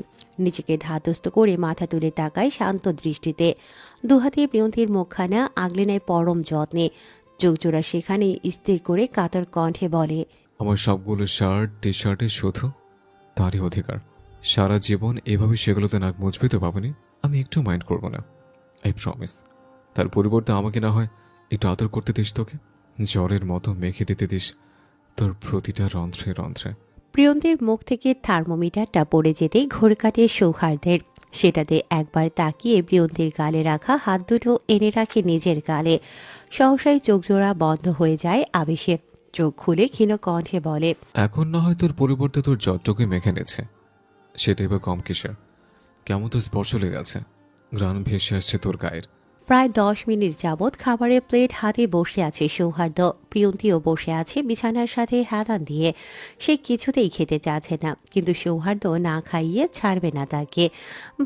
নিজেকে ধাতস্থ করে মাথা তুলে তাকায় শান্ত দৃষ্টিতে। দুহাতে প্রিয়ন্তীর মুখখানা আগলে নেয় পরম যত্নে। চোখজোড়া সেখানেই স্থির করে কাতর কণ্ঠে বলে, আমার সবগুলো শার্ট টি শার্টে শুধু তারই অধিকার। সারা জীবন এভাবে সেগুলোতে নাক মুছবি তো বাবুনি? আমি একটু মাইন্ড করবো না, আই প্রমিস। তার পরিবর্তে আমাকে না হয় একটু আদর করতে দিস, তোকে জ্বরের মতো মেখে দিতে দিস তোর প্রতিটা রন্ধ্রে রন্ধ্রে। প্রিয়ন্তীর মুখ থেকে থার্মোমিটারটা পড়ে যেতেই ঘোর কাটে সৌহার্দের। সেটাতে একবার তাকিয়ে প্রিয়ন্তীর গালে রাখা হাত দুটো এনে রাখে নিজের গালে। সহসাই চোখজোড়া বন্ধ হয়ে যায় আবেশে। চোখ খুলে ক্ষীণ কণ্ঠে বলে, এখন না হয় তোর পরিবর্তে তোর জ্বরটাকে মেখে নেছে, সেটাই বা কম কিসের? কেমন তো স্পর্শ লেগে আছে, গ্রান ভেসে আসছে তোর গায়ের। প্রায় 10 মিনিট যাবৎ খাবারের প্লেট হাতে বসে আছে সৌহার্দ। প্রিয়ন্তীও বসে আছে বিছানার সাথে হাতান দিয়ে। সে কিছুতেই খেতে চাচ্ছে না, কিন্তু সৌহার্দ না খাইয়ে ছাড়বে না তাকে।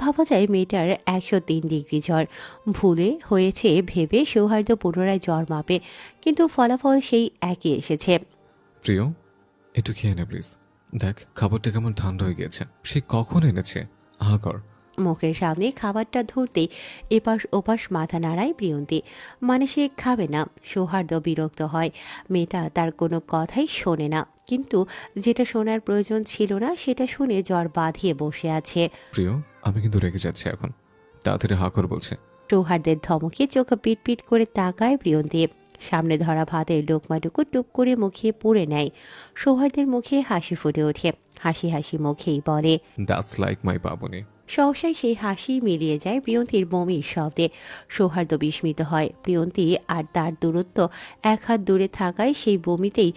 ভাবা যায় মেয়েটার 103 ডিগ্রি জ্বর। ভুলে হয়েছে ভেবে সৌহার্দ পুনরায় জ্বর মাপে, কিন্তু ফলাফল সেই একই এসেছে। প্রিয়, একটু খেয়ে নে প্লিজ। দেখ খাবারটা কেমন ঠান্ডা হয়ে গেছে। সে কখন এনেছে? আহা কর। মুখের সামনে খাবারটা ধরতেই এপাশ ওপাশ মাথা নাড়ায় প্রিয়ন্তী। মানে সে খাবে না। সৌহার্দ বিরক্ত হয়, মেয়েটা তার কোনো কথাই শোনে না। কিন্তু যেটা শোনার প্রয়োজন ছিল না সেটা শুনে জ্বর বাঁধিয়ে বসে আছে। প্রিয়, আমি কিন্তু রেগে যাচ্ছি এখন, তাড়াতাড়ি হা কর বলছে। সৌহার্দের ধমকে চোখ পিট করে তাকায় প্রিয়ন্তী। সামনে ধরা ভাতের লোকমাটুকু টুপ করে মুখে পুড়ে নেয়। সৌহার্দের মুখে হাসি ফুটে ওঠে, হাসি হাসি মুখেই বলে, দ্যাটস লাইক মাই বাবুনি। সহসাই সেই হাসি মিলিয়ে যায় প্রিয়ন্তীর বমির শব্দে। সৌহার্দ বিস্মিত হয়। প্রিয়ন্তী আর তার দূরত্ব 1 হাত দূরে থাকায় সেই বমিতেই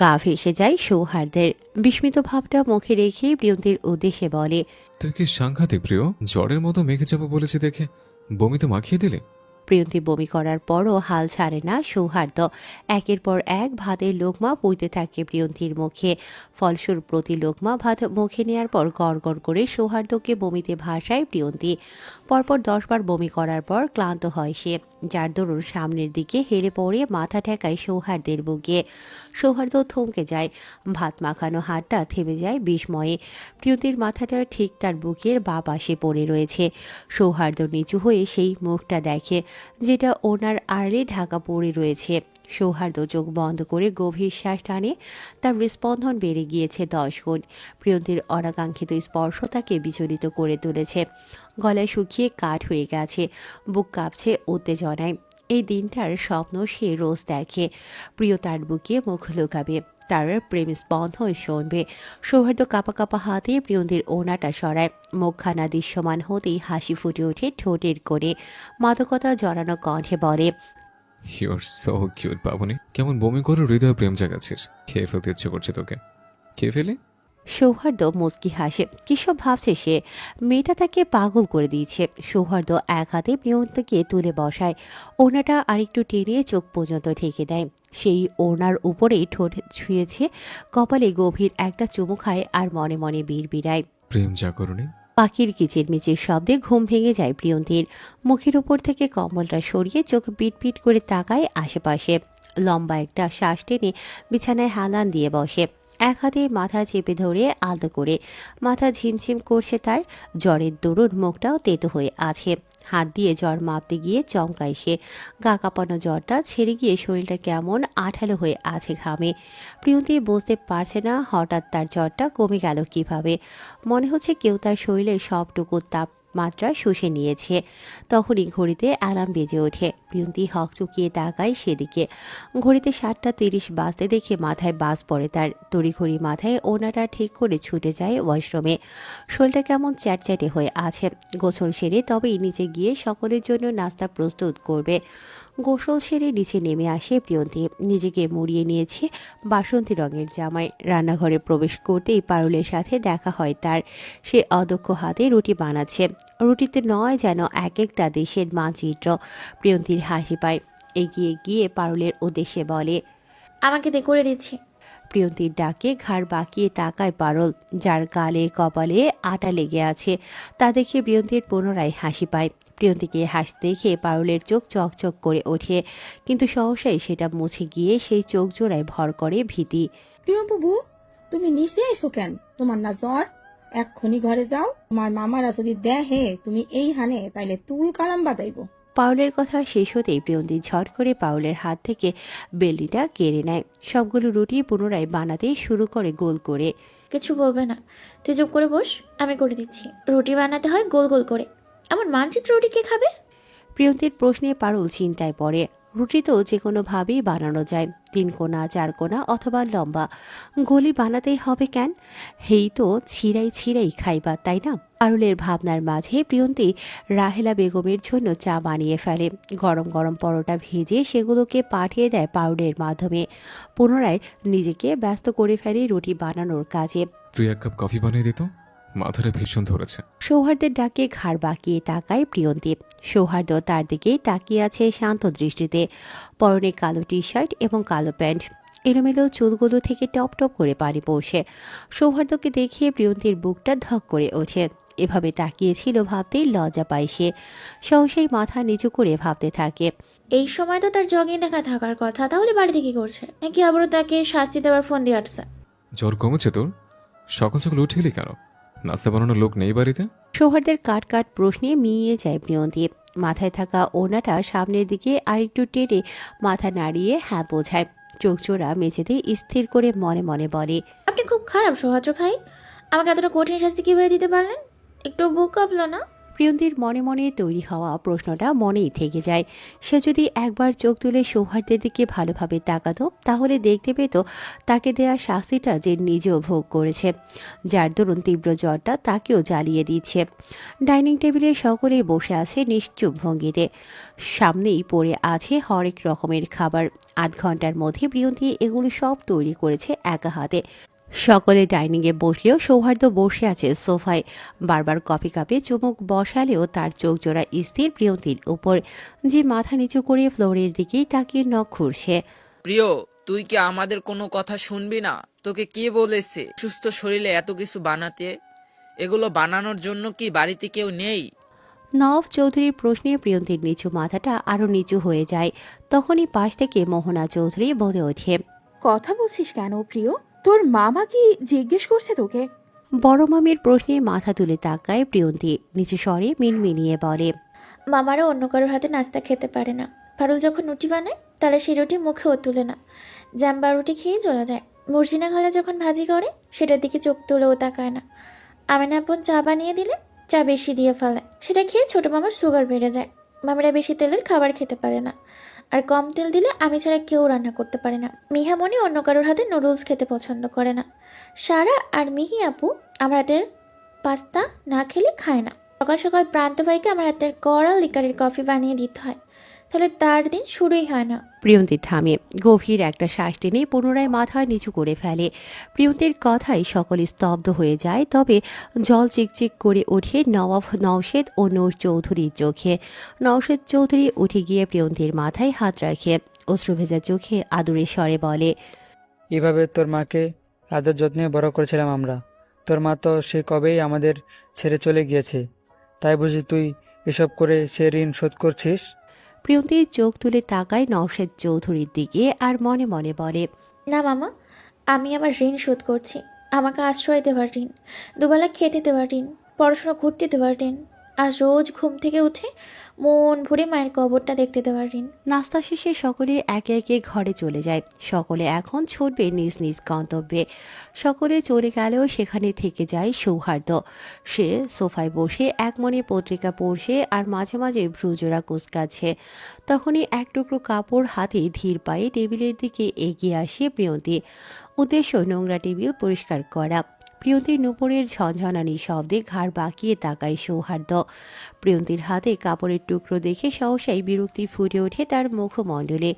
গা ভেসে যায় সৌহার্দের। বিস্মিত ভাবটা মুখে রেখে প্রিয়ন্তীর উদ্দেশ্যে বলে, তুই কি সাংঘাতিক প্রিয়, জ্বরের মতো মেখে যাবো বলেছি দেখে বমি তো মাখিয়ে দিলে। প্রিয়ন্তী বমি করার পরও হাল ছাড়ে না সৌহার্দ। একের পর এক ভাতের লোকমা পড়তে থাকে প্রিয়ন্তীর মুখে। ফলস্বরূপ প্রতি লোকমা ভাত মুখে নেয়ার পর গড় করে সৌহার্দকে বমিতে ভাসায় প্রিয়ন্তী। পরপর 10 বার বমি করার পর ক্লান্ত হয় সে, যার দরুন সামনের দিকে হেলে পড়ে মাথা ঠেকায় সৌহার্দের বুকে। সৌহার্দ থমকে যায়, ভাত মাখানো হাতটা থেমে যায় বিস্ময়ে। প্রিয়ন্তীর মাথাটা ঠিক তার বুকের বাঁ পাশে পড়ে রয়েছে। সৌহার্দ নিচু হয়ে সেই মুখটা দেখে, যেটা ওনার আড়লে ঢাকা পড়ে রয়েছে। সৌহার্দ চোখ বন্ধ করে গভীর শ্বাস টানে। তার হৃস্পন্দন বেড়ে গিয়েছে 10 গুণ। প্রিয়ন্তীর অনাকাঙ্ক্ষিত স্পর্শ তাকে বিচলিত করে তুলেছে। গলায় শুকিয়ে কাঠ হয়ে গেছে, বুক কাঁপছে উত্তেজনায়। এই দিনটার স্বপ্ন সে রোজ দেখে। প্রিয় তার বুকে মুখ লুকাবে, তার প্রেম স্পন্দন শুনবে। সৌহার্দ কাঁপা কাঁপা হাতে প্রিয়ন্তীর ওনাটা সরায়। মুখখানা দৃশ্যমান হতেই হাসি ফুটে ওঠে ঠোঁটের কোণে। মাদকতা জড়ানো কণ্ঠে বলে, ইউ আর সো কিউট বাবুনি। কেমন বমি করে হৃদয় প্রেম জাগাচ্ছিস। খেয়ে ফেলতে ইচ্ছে করছে তোকে। খেয়ে ফেলে? সৌহার্দ্য মুচকি হাসে। কিসব ভাবছে সে? মেয়েটা তাকে পাগল করে দিয়েছে। সৌহার্দ্য এক হাতে প্রিয়ন্তীকে তুলে বসায়, ওড়নাটা আরেকটু টেনে চোখ পর্যন্ত ঢেকে দেয়। সেই ওড়নার উপরেই ঠোঁট ছুঁয়েছে, কপালে গভীর একটা চুমু খায় আর মনে মনে বিড়বিড়ায়। প্রেম জাগরণে পাখির কিচিরমিচির শব্দে ঘুম ভেঙে যায় প্রিয়ন্তীর। মুখের উপর থেকে কম্বলটা সরিয়ে চোখ পিটপিট করে তাকায় আশেপাশে। লম্বা একটা শ্বাস টেনে বিছানায় হালান দিয়ে বসে, এক হাতে মাথা চেপে ধরে আলতো করে। মাথা ঝিমঝিম করছে তার, জ্বরের দরুন মুখটাও তেতো হয়ে আছে। হাত দিয়ে জ্বর মাপতে গিয়ে চমকায় সে। গা কাঁপানো জ্বরটা ছেড়ে গিয়ে শরীরটা কেমন আঠালো হয়ে আছে ঘামে। প্রিয়ন্তী বুঝতে পারছে না হঠাৎ তার জ্বরটা কমে গেল কিভাবে। মনে হচ্ছে কেউ তার শরীরের সবটুকু তাপমাত্রা শুষে নিয়েছে। তখনই ঘড়িতে অ্যালার্ম বেজে ওঠে। প্রিয়ন্তী হকচকিয়ে তাকায় সেদিকে। ঘড়িতে 7:30 বাজতে দেখে মাথায় বাজ পড়ে তার। তড়িঘড়ি মাথায় ওনাটা ঠিক করে ছুটে যায় ওয়াশরুমে। শরীরটা কেমন চ্যাটচ্যাটে হয়ে আছে। গোসল সেরে তবেই নিচে গিয়ে সকলের জন্য নাস্তা প্রস্তুত করবে। গোসল সেরে নিচে নেমে আসে প্রিয়ন্তী। নিজেকে মুড়িয়ে নিয়েছে বাসন্তী রঙের জামায়। রান্নাঘরে প্রবেশ করতেই পারুলের সাথে দেখা হয় তার। সে অদক্ষ হাতে রুটি বানাচ্ছে। রুটিতে নয় যেন এক একটা দেশের মানচিত্র। প্রিয়ন্তীর হাসি পায়। এগিয়ে গিয়ে পারুলের উদ্দেশ্যে বলে, আমাকে দে, করে দিচ্ছি। প্রিয়ন্তীর ডাকে ঘাড় বাঁকিয়ে তাকায় পারুল, যার গালে কপালে আটা লেগে আছে। তা দেখে প্রিয়ন্তীর পুনরায় হাসি পায়। প্রিয়ন্তীকে হাসতে দেখে পারুলের চোখ চকচক করে ওঠে, কিন্তু সহসাই সেটা মুছে গিয়ে সেই চোখ জোড়ায় ভর করে ভীতি। প্রিয় বাবু, তুমি নিচে এসো কেন? তোমার না জ্বর? এক্ষুনি ঘরে যাও। তোমার মামারা যদি দেখে তুমি এই হানে, তাইলে তুল কালাম বাদাইব। পাউলের কথা শেষ হতেই প্রিয়ন্তী ঝট করে পাউলের হাত থেকে বেলনিটা কেড়ে নেয়। সবগুলো রুটি পুনরায় বানাতে শুরু করে গোল করে। কিছু বলবে না, তুই চুপ করে বস, আমি করে দিচ্ছি। রুটি বানাতে হয় গোল গোল করে। আমার মানচিত্র রুটি কে খাবে? প্রিয়ন্তীর প্রশ্নে পারুল চিন্তায় পড়ে। রুটি তো যে কোনোভাবেই বানানো যায়, 3 কোণা 4 কোণা অথবা লম্বা। গলি বানাতেই হবে কেন? হেই তো ছিঁড়াই ছিঁড়াই খাইবা, তাই না? পারুলের ভাবনার মাঝে প্রিয়ন্তী রাহেলা বেগমের জন্য চা বানিয়ে ফেলে। গরম গরম পরোটা ভেজে সেগুলোকে পাঠিয়ে দেয় পাউডের মাধ্যমে। পুনরায় নিজেকে ব্যস্ত করে ফেলে রুটি বানানোর কাজে। তুই 1 কাপ কফি বানিয়ে দিত, মাথাটা ভীষণ ধরেছে। সৌহার্দ্যের ডাকে ঘাড় বাঁকিয়ে তাকায় প্রিয়ন্তী। সৌহার্দ্য তার দিকে তাকিয়ে আছে শান্ত দৃষ্টিতে। পরনে কালো টি শার্ট এবং কালো প্যান্ট। এলোমেলো চুলগুলো থেকে টপ টপ করে পানি পড়ছে। সৌহার্দ্যকে দেখে প্রিয়ন্তীর বুকটা ধক করে ওঠে। এভাবে তাকিয়েছিল ভাবতেই লজ্জা পায় সে। সহসাই মাথা নিচু করে ভাবতে থাকে, এই সময় তো তার জগিং দেখা থাকার কথা, তাহলে বাড়িতে কি করছে? নাকি আবারও তাকে শাস্তি দেওয়ার ফোন দিয়ে আসছে? জ্বর কমেছে তোর? সকাল সকাল উঠে এলি কেন? নাস্তা বানানোর লোক নেই বাড়িতে? সৌহার্দ্যের কাট কাট প্রশ্নে মিইয়ে যায় প্রিয়ন্তী। মাথায় থাকা ওনাটা সামনের দিকে আরেকটু টেনে মাথা নাড়িয়ে হ্যাঁ বোঝায়। চোখ জোড়া মেঝেতে স্থির করে মনে মনে বলে, আপনি খুব খারাপ সৌহার্দ্য ভাই। আমাকে এতটা কঠিন শাস্তি কিভাবে দিতে পারলেন? একটু বুক কাঁপলো না? প্রিয়ন্তীর মনে মনে তৈরি হওয়া প্রশ্নটা মনেই থেকে যায়। সে যদি একবার চোখ তুলে সৌহার্দ্যের দিকে ভালোভাবে তাকাতো, তাহলে দেখতে পেত তাকে দেয়া শাস্তিটা যে নিজেও ভোগ করেছে, যার দরুন তীব্র জ্বরটা তাকেও জ্বালিয়ে দিচ্ছে। ডাইনিং টেবিলে সকলেই বসে আছে নিশ্চুপ ভঙ্গিতে। সামনেই পড়ে আছে হরেক রকমের খাবার। 8 ঘন্টার মধ্যে প্রিয়ন্তী এগুলো সব তৈরি করেছে একা হাতে। সকলে ডাইনিংয়ে বসলেও সৌহার্দ্য বসে আছে সোফায়। বারবার কফি কাপে চুমুক বসালেও তার চোখ জোড়া স্থির প্রিয়ন্তীর উপর, যে মাথা নিচু করে ফ্লোরের দিকেই তাকিয়ে নখ খুঁড়ছে। প্রিয়, তুই কি আমাদের কোনো কথা শুনবি না? তোকে কে বলেছে সুস্থ শরীরে এত কিছু বানাতে? এগুলো বানানোর জন্য কি বাড়িতে কেউ নেই? নওয়াব চৌধুরীর প্রশ্নে প্রিয়ন্তীর নিচু মাথাটা আরো নিচু হয়ে যায়। তখনই পাশ থেকে মোহনা চৌধুরী বলে ওঠে, কথা বলছিস কেন প্রিয়? তোর মামা কি জিজ্ঞেস করছে তোকে? বড় মামির প্রশ্নে মাথা তুলে তাকায় প্রিয়ন্তী। নিচু স্বরে মিনমিনিয়ে বলে, মামারা অন্য কারোর হাতে নাস্তা খেতে পারে না। পারুল যখন রুটি বানায়, তাহলে সেই রুটি মুখেও তুলে না, জাম্বা রুটি খেয়ে চলে যায়। মর্জিনা খালা যখন ভাজি করে, সেটার দিকে চোখ তুলেও তাকায় না। আমিনা আপন চা বানিয়ে দিলে চা বেশি দিয়ে ফেলায়, সেটা খেয়ে ছোট মামার সুগার বেড়ে যায়। মামিরা বেশি তেলের খাবার খেতে পারে না, আর কম তেল দিলে আমি ছাড়া কেউ রান্না করতে পারে না। মিহামণি অন্য কারোর হাতে নুডলস খেতে পছন্দ করে না। সারা আর মিহি আপু আমার হাতের পাস্তা না খেলে খায় না। সকাল সকাল প্রান্ত ভাইকে আমার হাতের কড়া লিকারের কফি বানিয়ে দিতে হয়, তাহলে তার দিন শুরুই হয় না। প্রিয়ন্তী থামে, গভীর একটা শ্বাস টেনে পুনরায় মাথা নিচু করে ফেলে। প্রিয়ন্তীর কথায় সকলে স্তব্ধ হয়ে যায়, তবে জল চিকচিক করে ওঠে নওয়াব নওশেদ ও নূর চৌধুরীর চোখে। নওশেদ চৌধুরী উঠে গিয়ে প্রিয়ন্তীর মাথায় হাত রাখে, অশ্রুভেজা চোখে আদুরে স্বরে বলে, এভাবে তোর মাকে আদর যত্নে বড় করেছিলাম আমরা। তোর মা তো সে কবেই আমাদের ছেড়ে চলে গিয়েছে, তাই বুঝি তুই এসব করে সে ঋণ শোধ করছিস? প্রিয়ন্তী চোখ তুলে তাকায় নওশেদ চৌধুরীর দিকে আর মনে মনে বলে, না মামা, আমি আমার ঋণ শোধ করছি। আমাকে আশ্রয় দেওয়ার ঋণ, দুবেলা খেতে দেওয়ার ঋণ, পড়াশোনা করতে দেওয়ার ঋণ, আজ রোজ ঘুম থেকে উঠে মন ভরে মায়ের কবরটা দেখতে দেওয়ার ঋণ। নাস্তা শেষে সকলে একে একে ঘরে চলে যায়। সকলে এখন ছুটবে নিজ নিজ গন্তব্যে। সকলে চলে গেলেও সেখানে থেকে যায় সৌহার্দ্য। সে সোফায় বসে একমনে পত্রিকা পড়ছে আর মাঝে মাঝে ভ্রুজোড়া কুঁচকাচ্ছে। তখনই এক টুকরো কাপড় হাতে ধীর পায়ে টেবিলের দিকে এগিয়ে আসে প্রিয়ন্তী। উদ্দেশ্য নোংরা টেবিল পরিষ্কার করা। প্রিয়ন্তীর নুপুরের ঝনঝনানি শব্দে ঘাড় বাঁকিয়ে তাকায় সৌহার্দ্য। প্রিয়ন্তীর হাতে কাপড়ের টুকরো দেখে সহসাই বিরক্তি ফুটে ওঠে তার মুখমণ্ডলে।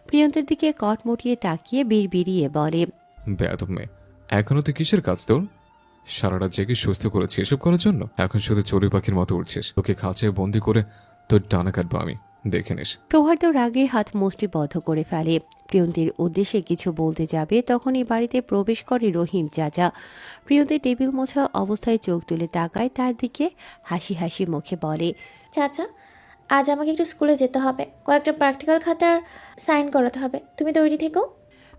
প্রিয়ন্তীর দিকে কটমটিয়ে তাকিয়ে বিড়বিড়িয়ে বলে, বেয়াদব মেয়ে, এখনো তুই কিসের কাজ তোর? সারা রাত জেগে সুস্থ করেছি এসব করার জন্য? এখন শুধু চড়ুই পাখির মতো উঠছিস। তোকে খাঁচায় বন্দি করে তোর ডানা কাটবো আমি, দেখে নিস। সৌহার্দ্য রাগে হাত মুষ্টিবদ্ধ করে ফেলে। প্রিয়ন্তীর উদ্দেশ্যে কিছু বলতে যাবে, তখনই বাড়িতে প্রবেশ করে রহিম চাচা। প্রিয়ন্তীর টেবিল মোছা অবস্থায় চোখ তুলে তাকায় তার দিকে, হাসি হাসি মুখে বলে, চাচা, আজ আমাকে একটু স্কুলে যেতে হবে, কয়েকটা প্র্যাকটিক্যাল খাতার সাইন করাতে হবে, তুমি তৈরি থেকো।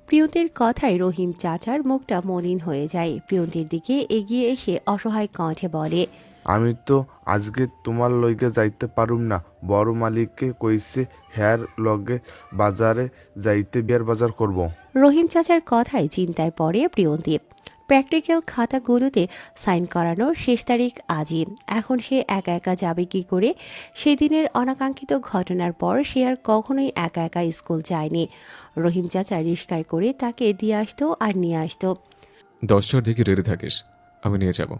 প্রিয়ন্তীর কথায় রহিম চাচার মুখটা মলিন হয়ে যায়। প্রিয়ন্তীর দিকে এগিয়ে এসে অসহায় কণ্ঠে বলে, আমি তো আজকে তোমার লইগে যাইতে পারুম না। বড় মালিককে কইছে হ্যার লগে বাজারে যাইতে, বিয়ার বাজার করব। রহিম চাচার কথায় চিন্তায় পড়ে প্রিয়ন্তী। প্র্যাকটিক্যাল খাতাগুলোতে সাইন করানোর শেষ তারিখ আজই। এখন সে একা একা যাবে কি করে? সেদিনের অনাকাঙ্ক্ষিত ঘটনার পর সে আর কখনোই একা একা স্কুল যায়নি। রহিম চাচা রিস্কায় করে তাকে দিয়ে আসতো আর নিয়ে আসতো। 10টার দিকে রেডি থাকিস, আমি নিয়ে যাব।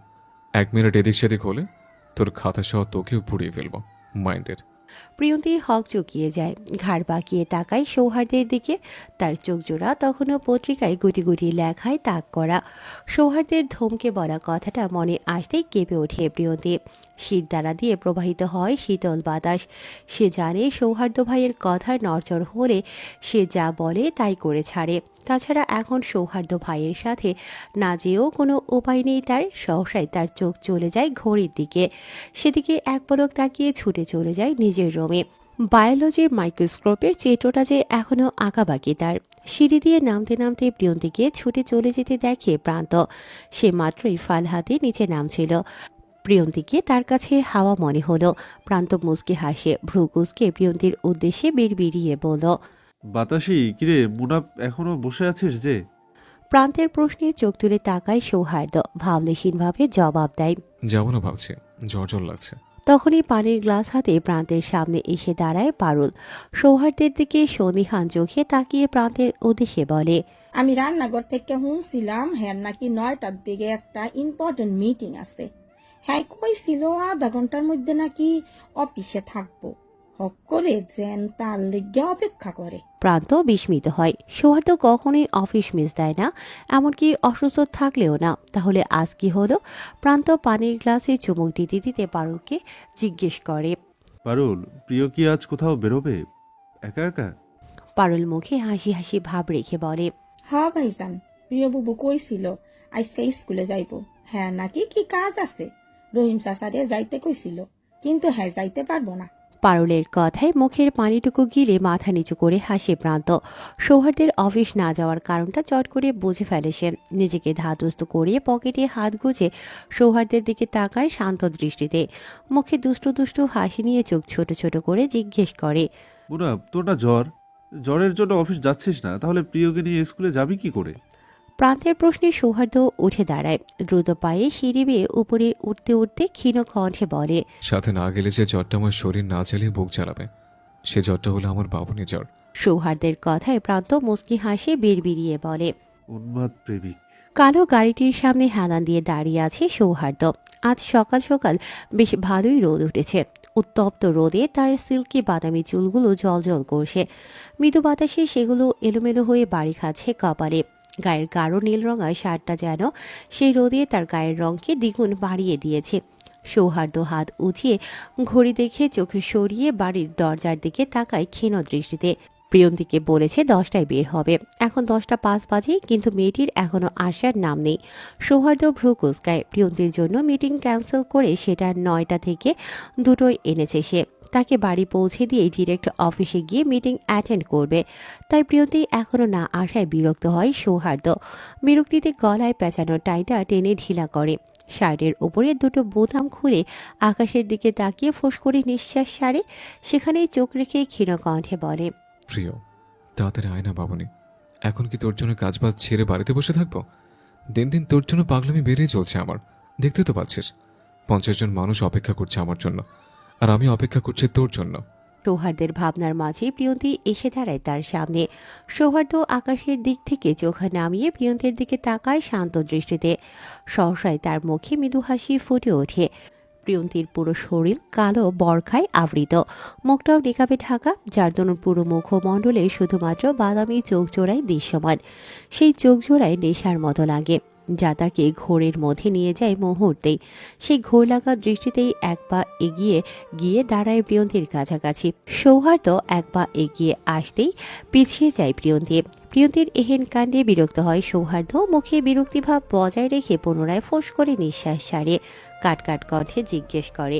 1 মিনিট এদিক সেদিক হলে তোর খাতা সহ তোকেও পুড়িয়ে ফেলবো, মাইন্ডেড। প্রিয়ন্তী হক চুকিয়ে যায়, ঘাড় বাঁকিয়ে তাকায় সৌহার্দ্যের দিকে। তার চোখ জোড়া তখনও পত্রিকায় গুটি গুটি লেখায় তাক করা। সৌহার্দ্যের ধমকে বলা কথাটা মনে আসতেই কেঁপে ওঠে প্রিয়ন্তী। শীত দ্বারা দিয়ে প্রবাহিত হয় শীতল বাতাস। সে জানে সৌহার্দ্য ভাইয়ের কথা নড়চড় হলে সে যা বলে তাই করে ছাড়ে। তাছাড়া এখন সৌহার্দ্য ভাইয়ের সাথে না যেও কোনো উপায় নেই তার। সহসায় তার চোখ চলে যায় ঘড়ির দিকে। সেদিকে এক পলক তাকিয়ে ছুটে চলে যায় নিজের রুমে। বায়োলজির মাইক্রোস্কোপের চিত্রটা যে এখনও আঁকা বাকি তার। সিঁড়ি দিয়ে নামতে নামতে প্রিয়ন্তীকে ছুটে চলে যেতে দেখে প্রান্ত। সে মাত্রই ফাল হাতে নিচে নামছিল। প্রিয়ন্তীকে তার কাছে হাওয়া মনে হলো। প্রান্ত মুচকি হাসে, ভ্রু কুঁচকে প্রিয়ন্তীর উদ্দেশ্যে বিড়বিড়িয়ে বলল, বাতাসি, কিরে মুনাফ, এখনো বসে আছিস যে? প্রান্তের প্রশ্নে চোখ তুলে তাকায় সৌহার্দ্য। ভাবলেশীনভাবে জবাব দেয়, যাবো না ভাবছি, জ্বর জ্বর লাগছে। তখনই পানির গ্লাস হাতে প্রান্তের সামনে এসে দাঁড়ায় পারুল। সৌহার্দ্যের দিকে সন্দিহান চোখে তাকিয়ে প্রান্তের উদ্দেশ্যে বলে, আমি রান্নাঘর থেকে শুনছিলাম হ্যাঁ নাকি 9টার দিকে একটা ইম্পর্টেন্ট মিটিং আছে। হ্যাঁ কইছিল আধা ঘন্টার মধ্যে নাকি অফিসে থাকবো। হক করে যেন তার লেগে অপেক্ষা করে। প্রান্ত বিস্মিত হয়। সৌহার্দ্য কখনোই অফিস মিস দেয় না, এমনকি অসুস্থ থাকলেও না। তাহলে আজ কি হলো? প্রান্ত পানির গ্লাসে চুমুক দিতে দিতে পারুলকে জিজ্ঞেস করে, পারুল, প্রিয় কি আজ কোথাও বেরোবে একা একা? পারুল মুখে হাসি হাসি ভাব রেখে বলে, হ্যাঁ ভাইজান, প্রিয় বুবু কইছিল আজকে স্কুলে যাইব। হ্যাঁ নাকি কি কাজ আছে, রহিম চাচারে যাইতে কইছিল, কিন্তু হ্যাঁ যাইতে পারবো না। পারুলের কথায় মুখের পানিটুকু গিলে মাথা নিচু করে হাসে প্রান্ত। সৌহার্দ্যের অফিস না যাওয়ার কারণটা চট করে বুঝে ফেলে সে। নিজেকে ধাতস্থ করে পকেটে হাত গুজে সৌহার্দ্যের দিকে তাকায় শান্ত দৃষ্টিতে। মুখে দুষ্টু দুষ্টু হাসি নিয়ে চোখ ছোট ছোট করে জিজ্ঞেস করে, মুনাফ, তোর না জ্বরের জন্য অফিস যাচ্ছিস না, তাহলে প্রিয়কে নিয়ে স্কুলে যাবি কি করে? প্রান্তের প্রশ্নে সৌহার্দ্য উঠে দাঁড়ায়। দ্রুত পায়ে সিঁড়ি বেয়ে উপরে উঠতে উঠতে ক্ষীণ কণ্ঠে বলে, সাথে না গেলে যে জ্বরটা আমার শরীর না চালিয়ে বুক চালাবে, সে জ্বরটা হলো আমার বাবুনি জ্বর। সৌহার্দ্যের কথায় প্রান্ত মুচকি হাসে বিড়বিড়িয়ে বলে, উন্মাদ প্রেমিক। কালো গাড়িটির সামনে হেলান দিয়ে দাঁড়িয়ে আছে সৌহার্দ্য। আজ সকাল সকাল বেশ ভালোই রোদ উঠেছে। উত্তপ্ত রোদে তার সিল্কি বাদামি চুলগুলো জ্বলজ্বল করছে। মৃদু বাতাসে সেগুলো এলোমেলো হয়ে বাড়ি খাচ্ছে কপালে। গায়ের গাঢ় নীল রঙা শার্টটা যেন সেই রোদে তার গায়ের রঙকে দ্বিগুণ বাড়িয়ে দিয়েছে। সৌহার্দ্য হাত উঁচিয়ে ঘড়ি দেখে চোখে সরিয়ে বাড়ির দরজার দিকে তাকায় ক্ষীণ দৃষ্টিতে। প্রিয়ন্তীকে বলেছে 10টায় বের হবে। এখন 10টা 5 বাজে, কিন্তু মেয়েটির এখনো আসার নাম নেই। সৌহার্দ্য ভ্রু কুঁচকায়। প্রিয়ন্তীর জন্য মিটিং ক্যান্সেল করে সেটা 9টা থেকে 2টোয় এনেছে সে। তাকে বাড়ি পৌঁছে দিয়ে ডিরেক্ট অফিসে গিয়ে মিটিং অ্যাটেন্ড করবে। তাই প্রিয়ন্তী এখনো না আসায় বিরক্ত হয় সৌহার্দ্য। বিরক্তিতে গলায় পেঁচানো টাইটা টেনে ঢিলা করে। শার্টের ওপরে 2টো বোতাম খুলে আকাশের দিকে তাকিয়ে ফোঁস করে নিঃশ্বাস সারে। সেখানেই চোখ রেখে ক্ষীণ কণ্ঠে বলে, প্রিয়, তাড়াতাড়ি আয় না বাবুনি। এখন কি তোর জন্য কাজবাজ ছেড়ে বাড়িতে বসে থাকবো? দিন দিন তোর জন্য পাগলামি বেড়েই চলছে আমার। দেখতে তো পাচ্ছিস 50 জন মানুষ অপেক্ষা করছে আমার জন্য, আর আমি অপেক্ষা করছি তোর জন্য। সৌহার্দ্যের ভাবনার মাঝে প্রিয়ন্তী এসে দাঁড়ায় তার সামনে। সৌহার্দ্য আকাশের দিক থেকে চোখ নামিয়ে প্রিয়ন্তীর দিকে তাকায় শান্ত দৃষ্টিতে। সহসায় তার মুখে মৃদু হাসি ফুটে ওঠে। প্রিয়ন্তীর পুরো শরীর কালো বরখায় আবৃত, মুখটাও নিকাবে ঢাকা, যার দরুন পুরো মুখমণ্ডলে শুধুমাত্র বাদামি চোখ জোড়ায় দৃশ্যমান। সেই চোখ জোড়ায় নেশার মতো লাগে, যা তাকে ঘোরের মধ্যে নিয়ে যায় মুহূর্তেই। সেই ঘোর লাগা দৃষ্টিতেই এক পা এগিয়ে গিয়ে দাঁড়ায় প্রিয়ন্তীর কাছাকাছি। সৌহার্দ্য এক পা এগিয়ে আসতেই পিছিয়ে যায় প্রিয়ন্তী। প্রিয়ন্তীর এহেন কাণ্ডে বিরক্ত হয় সৌহার্দ্য। মুখে বিরক্তিভাব বজায় রেখে পুনরায় ফোঁস করে নিঃশ্বাস ছাড়ে কাট কাট কণ্ঠে জিজ্ঞেস করে,